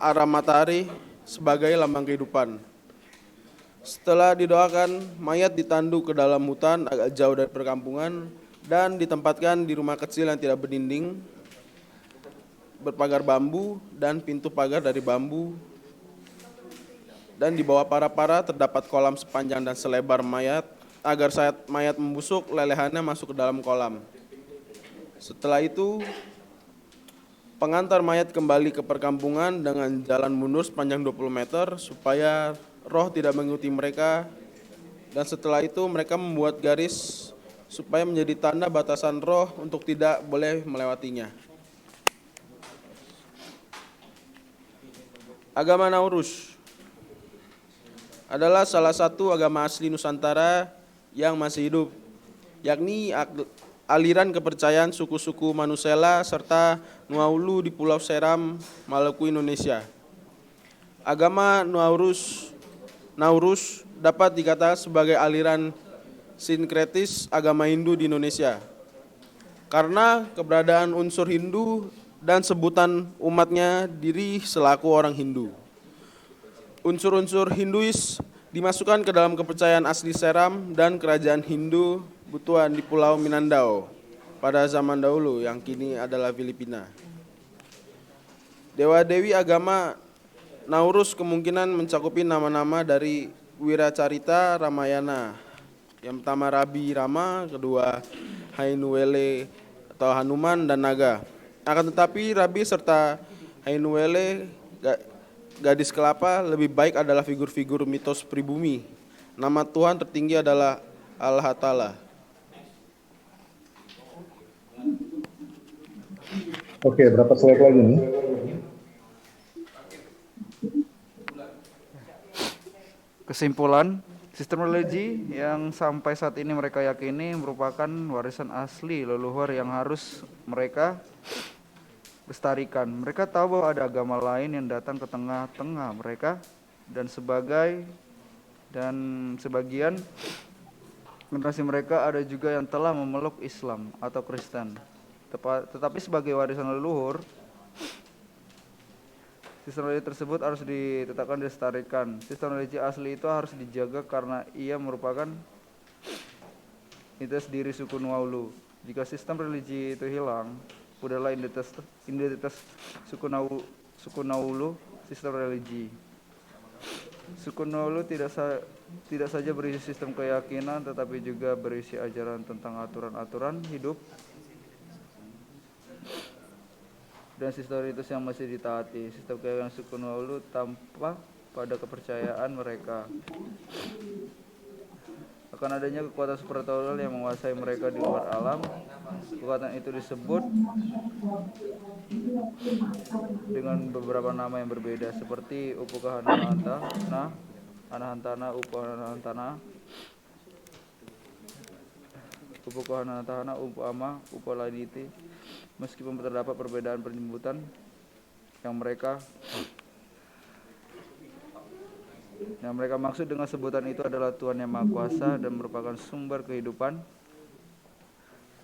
arah matahari sebagai lambang kehidupan. Setelah didoakan, mayat ditandu ke dalam hutan agak jauh dari perkampungan dan ditempatkan di rumah kecil yang tidak berdinding, berpagar bambu dan pintu pagar dari bambu. Dan di bawah para-para terdapat kolam sepanjang dan selebar mayat, agar saat mayat membusuk, lelehannya masuk ke dalam kolam. Setelah itu, pengantar mayat kembali ke perkampungan dengan jalan mundur sepanjang 20 meter supaya roh tidak mengikuti mereka. Dan setelah itu mereka membuat garis supaya menjadi tanda batasan roh untuk tidak boleh melewatinya. Agama Nauruz adalah salah satu agama asli Nusantara yang masih hidup, yakni aliran kepercayaan suku-suku Manusela serta Nuaulu di Pulau Seram, Maluku, Indonesia. Agama Nauruz dapat dikatakan sebagai aliran sinkretis agama Hindu di Indonesia. Karena keberadaan unsur Hindu dan sebutan umatnya diri selaku orang Hindu. Unsur-unsur Hinduis dimasukkan ke dalam kepercayaan asli Seram dan kerajaan Hindu Butuan di Pulau Minangkabau pada zaman dahulu yang kini adalah Filipina. Dewa-dewi agama Nauruz kemungkinan mencakupi nama-nama dari Wiracarita Ramayana. Yang pertama Rabi Rama, kedua Hainuwele atau Hanuman dan Naga. Akan tetapi Rabi serta Hainuwele, gadis kelapa, lebih baik adalah figur-figur mitos pribumi. Nama Tuhan tertinggi adalah Allah Ta'ala. Oke, berapa slide lagi nih? Kesimpulan, sistem religi yang sampai saat ini mereka yakini merupakan warisan asli leluhur yang harus mereka lestarikan. Mereka tahu bahwa ada agama lain yang datang ke tengah-tengah mereka dan sebagian generasi mereka ada juga yang telah memeluk Islam atau Kristen. Tetapi sebagai warisan leluhur, sistem religi tersebut harus ditetapkan dan dilestarikan. Sistem religi asli itu harus dijaga karena ia merupakan identitas diri suku Nuaulu. Jika sistem religi itu hilang, udahlah identitas suku Naulu sistem religi. Suku Naulu tidak saja berisi sistem keyakinan, tetapi juga berisi ajaran tentang aturan-aturan hidup dan sistematitis yang masih ditaati. Sistem keyakinan suku Naulu tanpa pada kepercayaan mereka. Akan adanya kekuatan supernatural yang menguasai mereka di luar alam. Kekuatan itu disebut dengan beberapa nama yang berbeda, seperti Anahantana, Upukahanatahana, Upama, Upaladiti. Meskipun terdapat perbedaan penyebutan yang mereka maksud dengan sebutan itu adalah Tuhan yang Maha Kuasa dan merupakan sumber kehidupan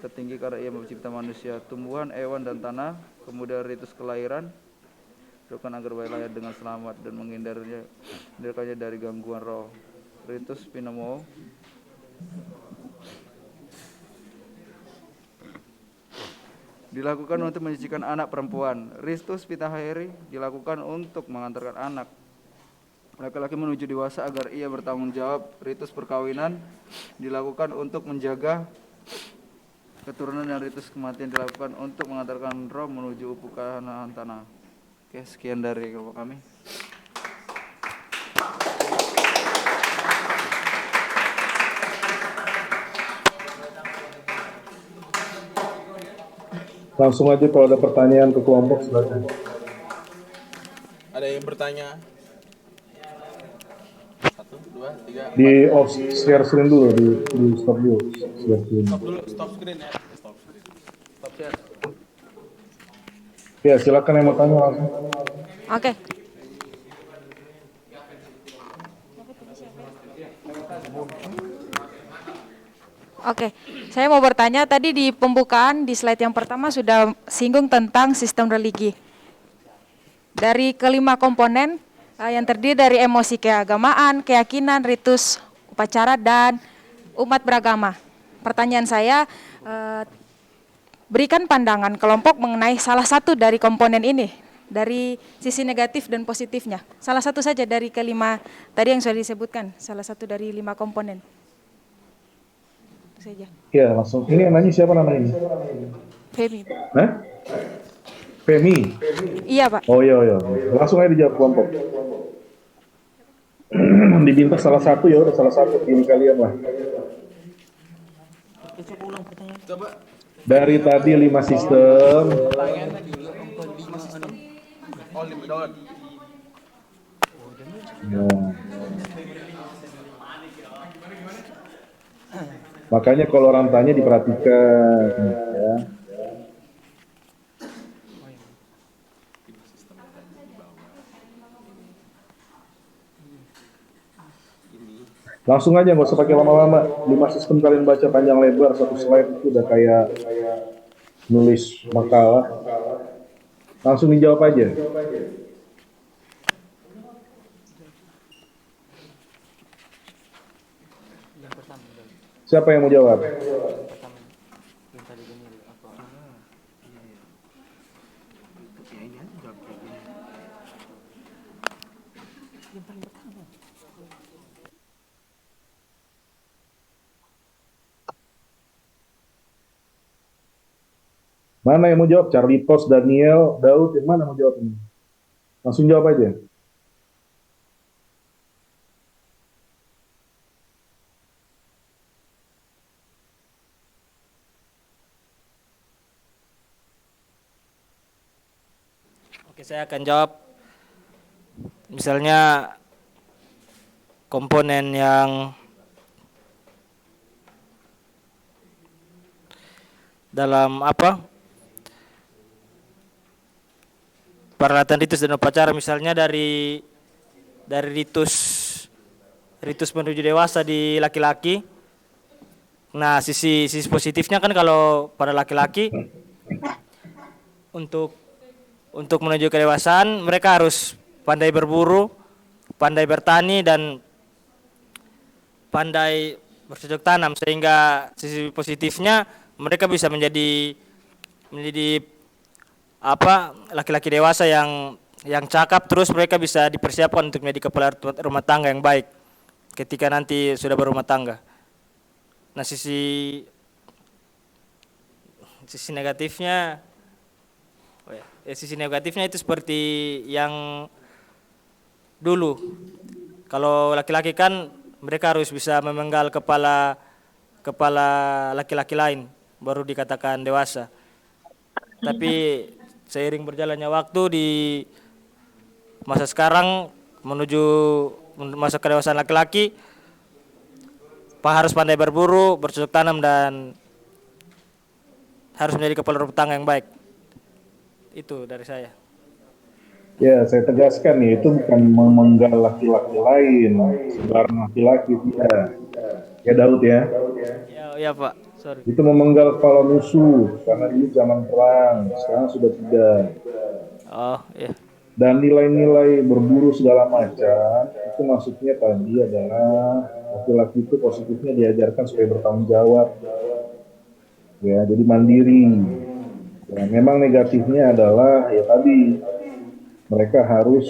tertinggi karena Ia mencipta manusia, tumbuhan, hewan, dan tanah. Kemudian ritus kelahiran dilakukan agar bayi lahir dengan selamat dan menghindarkannya dari gangguan roh. Ritus Pinamo dilakukan untuk menyucikan anak perempuan. Ritus Pitahari dilakukan untuk mengantarkan anak laki-laki menuju dewasa agar ia bertanggung jawab. Ritus perkawinan dilakukan untuk menjaga keturunan, dan ritus kematian dilakukan untuk mengantarkan roh menuju Upukahanatana. Oke, sekian dari kelompok kami. Langsung aja kalau ada pertanyaan ke kelompok silakan. Ada yang bertanya? 1, 2, 3. Di off share screen dulu, di stop dulu. Share screen. Stop screen ya. Stop share. Ya, silakan yang mau tanya langsung. Oke. Oke, saya mau bertanya, tadi di pembukaan di slide yang pertama sudah singgung tentang sistem religi. Dari kelima komponen yang terdiri dari emosi keagamaan, keyakinan, ritus, upacara, dan umat beragama. Pertanyaan saya, berikan pandangan kelompok mengenai salah satu dari komponen ini, dari sisi negatif dan positifnya. Salah satu saja dari kelima tadi yang sudah disebutkan, salah satu dari 5 komponen. Itu saja. Ya, langsung. Ini yang nanya siapa namanya? Femi. Hah? Femi? Iya, Pak. Oh iya. Langsung aja dijawab kelompok. Diminta salah satu, ya udah salah satu. Ini kalian lah. Coba. Dari tadi 5 sistem. Oh, 5 dolar. Nah. Makanya kalau orang tanya diperhatikan, ya. Langsung aja, nggak usah pakai lama-lama. 5 sistem kalian baca panjang lebar, satu slide itu udah kayak nulis makalah. Langsung dijawab aja. Siapa yang mau jawab? Mana yang mau jawab? Charlie Post, Daniel, Daud, yang mana mau jawab ini? Langsung jawab aja. Oke, saya akan jawab. Misalnya komponen yang dalam peralatan ritus dan upacara, misalnya dari ritus menuju dewasa di laki-laki. Nah, sisi positifnya kan kalau pada laki-laki untuk menuju kedewasaan mereka harus pandai berburu, pandai bertani, dan pandai bercocok tanam, sehingga sisi positifnya mereka bisa menjadi apa, laki-laki dewasa yang cakap, terus mereka bisa dipersiapkan untuk menjadi kepala rumah tangga yang baik ketika nanti sudah berumah tangga. Nah, sisi negatifnya, sisi negatifnya itu seperti yang dulu. Kalau laki-laki kan mereka harus bisa memenggal kepala laki-laki lain baru dikatakan dewasa. Tapi seiring berjalannya waktu di masa sekarang menuju masa kedewasaan laki-laki, harus pandai berburu, bercocok tanam, dan harus menjadi kepala rumah tangga yang baik. Itu dari saya. Ya, saya tegaskan nih, itu bukan memenggal laki-laki lain, sembarang laki-laki tidak. Ya Daud ya. Ya Pak, sorry. Itu memenggal kepala musuh, karena ini zaman perang, sekarang sudah tidak. Oh iya. Dan nilai-nilai berburu segala macam, itu maksudnya tadi adalah laki-laki itu positifnya diajarkan supaya bertanggung jawab. Ya, jadi mandiri. Ya, memang negatifnya adalah ya tadi, mereka harus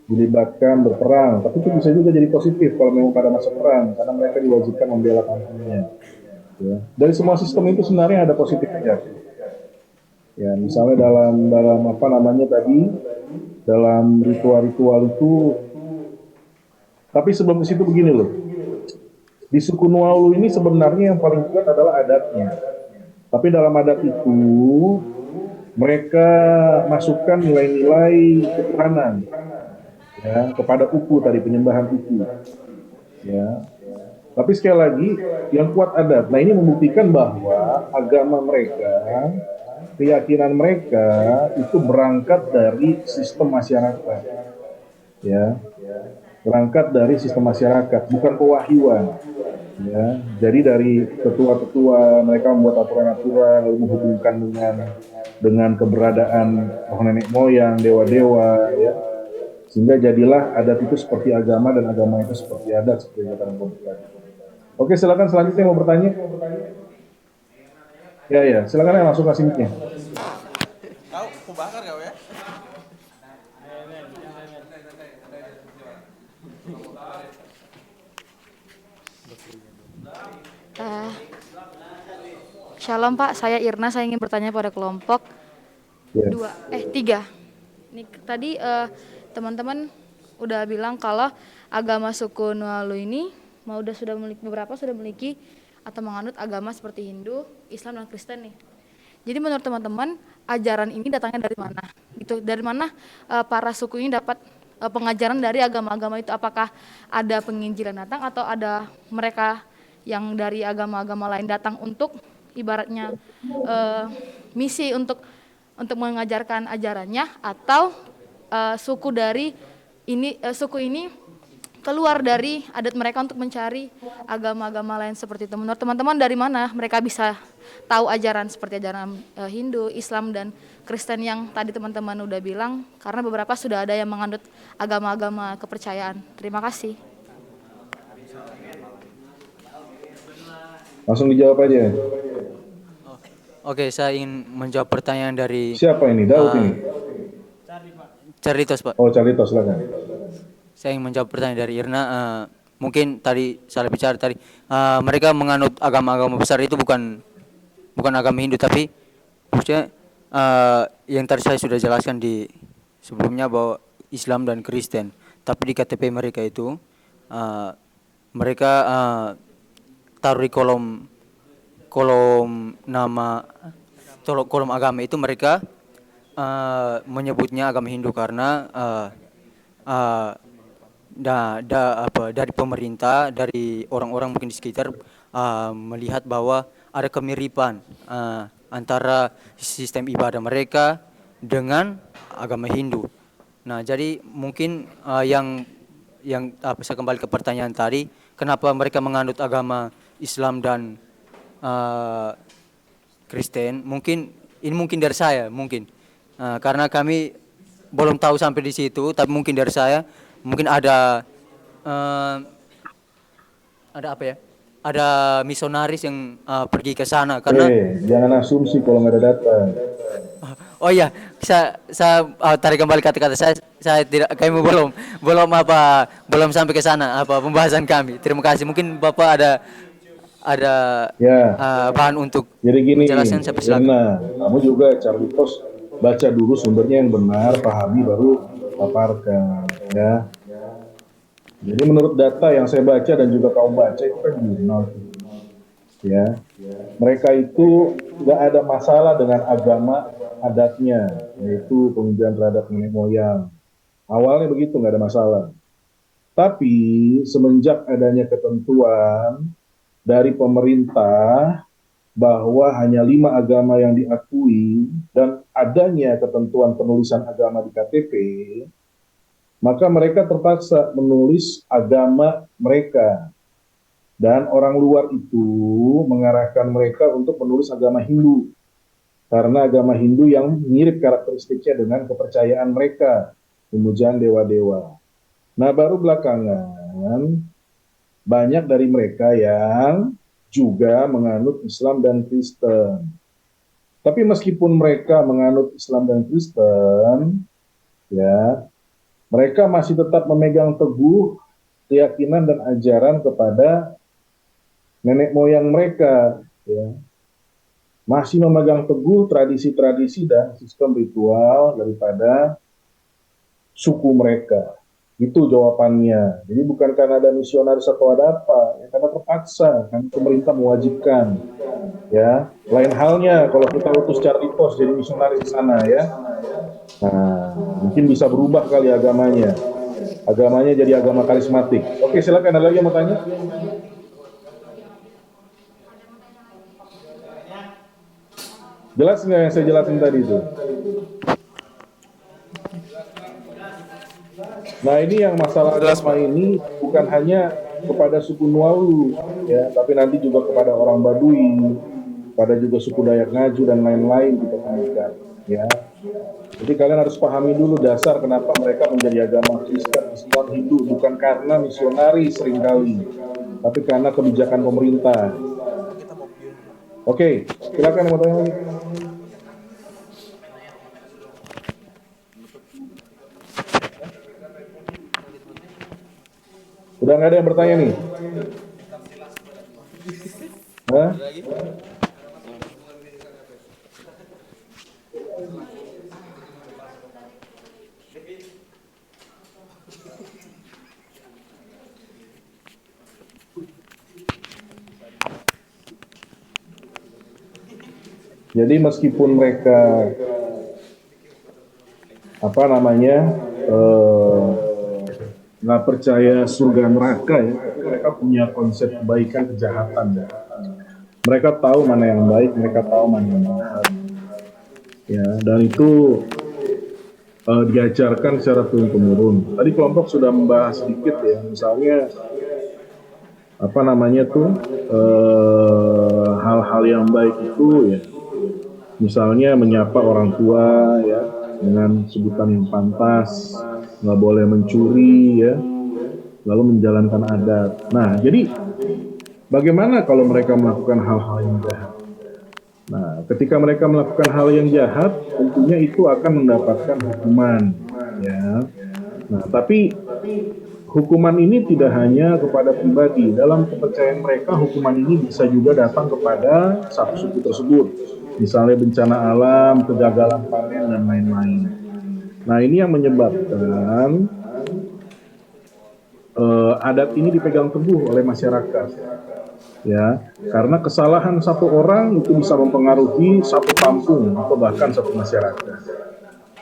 dilibatkan berperang, tapi itu bisa juga jadi positif kalau memang pada masa perang, karena mereka diwajibkan membela kampungnya. Ya. Dari semua sistem itu sebenarnya ada positif negatif. Ya, misalnya dalam apa namanya tadi, dalam ritual-ritual itu, tapi sebelum ke situ begini loh, di suku Nuaulu ini sebenarnya yang paling kuat adalah adatnya. Tapi dalam adat itu mereka masukkan nilai-nilai ketuhanan ya kepada Upu tadi, penyembahan Upu. Ya. Tapi sekali lagi yang kuat adat. Nah, ini membuktikan bahwa agama mereka, keyakinan mereka itu berangkat dari sistem masyarakat. Ya. Berangkat dari sistem masyarakat, bukan pewahyuan. Ya, jadi dari ketua-ketua mereka membuat aturan-aturan lalu menghubungkan dengan keberadaan roh nenek moyang, dewa-dewa, ya, sehingga jadilah adat itu seperti agama dan agama itu seperti adat, seperti kata Kompas. Oke, silakan selanjutnya mau bertanya. Ya, silakan ya, langsung kasih mic-nya. Kau bakar kau ya? Shalom Pak, saya Irna, saya ingin bertanya pada kelompok 3. Ini tadi teman-teman udah bilang kalau agama suku Nuaulu ini beberapa sudah memiliki atau menganut agama seperti Hindu, Islam, dan Kristen nih. Jadi menurut teman-teman, ajaran ini datangnya dari mana? Gitu, dari mana para suku ini dapat pengajaran dari agama-agama itu? Apakah ada penginjilan datang atau ada mereka yang dari agama-agama lain datang untuk ibaratnya misi untuk mengajarkan ajarannya, atau suku ini keluar dari adat mereka untuk mencari agama-agama lain seperti itu? Menurut teman-teman, dari mana mereka bisa tahu ajaran seperti ajaran Hindu, Islam, dan Kristen yang tadi teman-teman udah bilang, karena beberapa sudah ada yang menganut agama-agama kepercayaan. Terima kasih. Langsung dijawab aja. Oke, saya ingin menjawab pertanyaan dari... Siapa ini? Daud ini? Carlitos, Pak. Oh, Carlitos, silakan. Saya ingin menjawab pertanyaan dari Irna. Mungkin tadi salah bicara tadi. Mereka menganut agama-agama besar itu bukan agama Hindu, tapi maksudnya yang tadi saya sudah jelaskan di sebelumnya bahwa Islam dan Kristen. Tapi di KTP mereka itu mereka taruh di kolom agama itu mereka menyebutnya agama Hindu karena dari pemerintah, dari orang-orang mungkin di sekitar melihat bahwa ada kemiripan antara sistem ibadah mereka dengan agama Hindu. Nah, jadi mungkin yang saya kembali ke pertanyaan tadi, kenapa mereka menganut agama Islam dan Kristen? Mungkin dari saya, karena kami belum tahu sampai di situ, tapi mungkin dari saya, mungkin ada apa ya? ada misionaris yang pergi ke sana karena Jangan asumsi kalau nggak ada data. oh iya, saya tarik kembali kata-kata saya tidak, kami belum sampai ke sana pembahasan kami. Terima kasih. Mungkin Bapak ada Ya, bahan untuk jadi gini, penjelasan, saya persilakan. Mirna, kamu juga Carlitos baca dulu sumbernya yang benar, pahami baru paparkan, ya. Jadi menurut data yang saya baca dan juga kamu baca itu kan jurnal, ya. Mereka itu nggak ada masalah dengan agama adatnya, yaitu pengujian terhadap nenek moyang. Awalnya begitu, nggak ada masalah. Tapi semenjak adanya ketentuan dari pemerintah bahwa hanya 5 agama yang diakui dan adanya ketentuan penulisan agama di KTP, maka mereka terpaksa menulis agama mereka. Dan orang luar itu mengarahkan mereka untuk menulis agama Hindu. Karena agama Hindu yang mirip karakteristiknya dengan kepercayaan mereka, pemujaan dewa-dewa. Nah, baru belakangan banyak dari mereka yang juga menganut Islam dan Kristen. Tapi meskipun mereka menganut Islam dan Kristen, ya, mereka masih tetap memegang teguh keyakinan dan ajaran kepada nenek moyang mereka, ya. Masih memegang teguh tradisi-tradisi dan sistem ritual daripada suku mereka. Itu jawabannya. Jadi bukan karena ada misionaris atau ada apa, ya, karena terpaksa, kan pemerintah mewajibkan. Ya, lain halnya kalau kita utus Carlitos jadi misionaris di sana, ya. Nah, mungkin bisa berubah kali agamanya. Agamanya jadi agama karismatik. Oke, silakan, ada lagi yang mau tanya? Jelas nggak yang saya jelasin tadi itu? Nah, ini yang masalah agama ini bukan hanya kepada suku Nuaulu, ya, tapi nanti juga kepada orang Baduy, pada juga suku Dayak Ngaju dan lain-lain kita temukan, ya. Jadi kalian harus pahami dulu dasar kenapa mereka menjadi agama Kristen, Islam, Hindu, bukan karena misionari seringkali, tapi karena kebijakan pemerintah. Oke, silakan yang mau tanya lagi. Udah nggak ada yang bertanya nih? Hah? Jadi meskipun mereka nggak percaya surga neraka, ya, tapi mereka punya konsep kebaikan kejahatan, ya. Mereka tahu mana yang baik, mereka tahu mana yang jahat, ya, dan itu diajarkan secara turun temurun. Tadi kelompok sudah membahas sedikit, ya, misalnya hal-hal yang baik itu, ya, misalnya menyapa orang tua, ya, dengan sebutan yang pantas, nggak boleh mencuri, ya, lalu menjalankan adat. Nah, jadi bagaimana kalau mereka melakukan hal-hal yang jahat? Nah, ketika mereka melakukan hal yang jahat, tentunya itu akan mendapatkan hukuman, ya. Nah, tapi hukuman ini tidak hanya kepada pribadi. Dalam kepercayaan mereka, hukuman ini bisa juga datang kepada satu suku tersebut. Misalnya bencana alam, kegagalan panen, dan lain-lain. Nah, ini yang menyebabkan adat ini dipegang teguh oleh masyarakat, ya, karena kesalahan satu orang itu bisa mempengaruhi satu kampung atau bahkan satu masyarakat,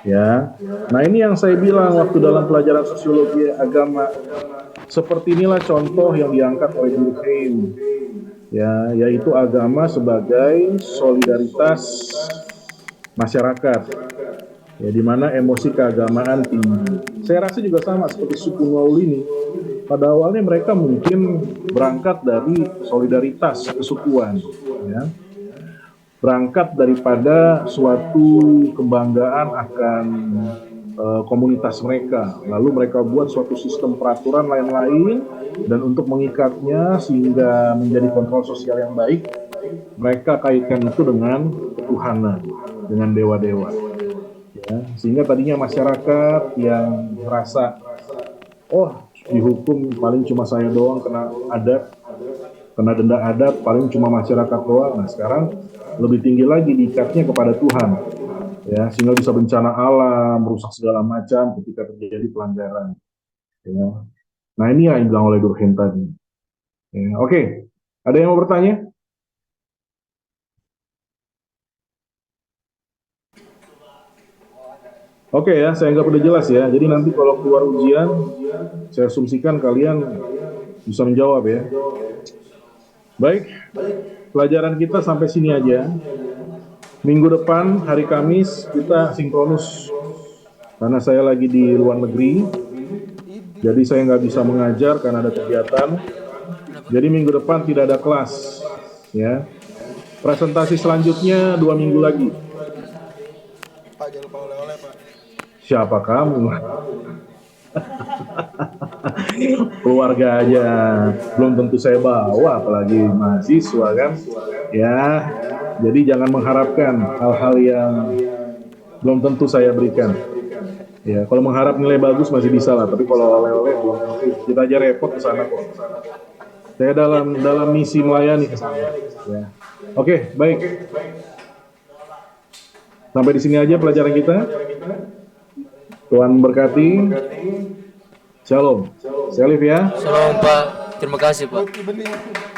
ya. Nah, ini yang saya bilang waktu dalam pelajaran sosiologi agama, seperti inilah contoh yang diangkat oleh Durkheim, ya, yaitu agama sebagai solidaritas masyarakat, ya, di mana emosi keagamaan tinggi. Saya rasa juga sama seperti suku Nuaulu ini. Pada awalnya mereka mungkin berangkat dari solidaritas kesukuan, ya, berangkat daripada suatu kebanggaan akan komunitas mereka. Lalu mereka buat suatu sistem peraturan lain-lain, dan untuk mengikatnya sehingga menjadi kontrol sosial yang baik, mereka kaitkan itu dengan ketuhanan, dengan dewa-dewa. Ya, sehingga tadinya masyarakat yang merasa, oh dihukum paling cuma saya doang kena adat, kena denda adat paling cuma masyarakat doang. Nah sekarang lebih tinggi lagi diikatnya kepada Tuhan, ya, sehingga bisa bencana alam, merusak segala macam ketika terjadi pelanggaran. Ya. Nah ini yang dibilang oleh Durkheim tadi. Ya, oke, ada yang mau bertanya? Oke ya, saya anggap udah jelas ya. Jadi nanti kalau keluar ujian, saya asumsikan kalian bisa menjawab ya. Baik, pelajaran kita sampai sini aja. Minggu depan, hari Kamis, kita sinkronus. Karena saya lagi di luar negeri, jadi saya nggak bisa mengajar karena ada kegiatan. Jadi minggu depan tidak ada kelas. Ya. Presentasi selanjutnya 2 minggu lagi. Pak, jangan lupa oleh-oleh, Pak. Siapa kamu? Keluarga aja belum tentu saya bawa, apalagi mahasiswa kan. Ya, jadi jangan mengharapkan hal-hal yang belum tentu saya berikan. Ya, kalau mengharap nilai bagus masih bisa lah, tapi kalau oleh-oleh belum tentu. Kita aja repot ke sana kok. Saya dalam misi melayani ke sana. Ya. Oke, baik. Sampai di sini aja pelajaran kita. Tuhan berkati. Shalom. Salif ya. Shalom Pak. Terima kasih Pak.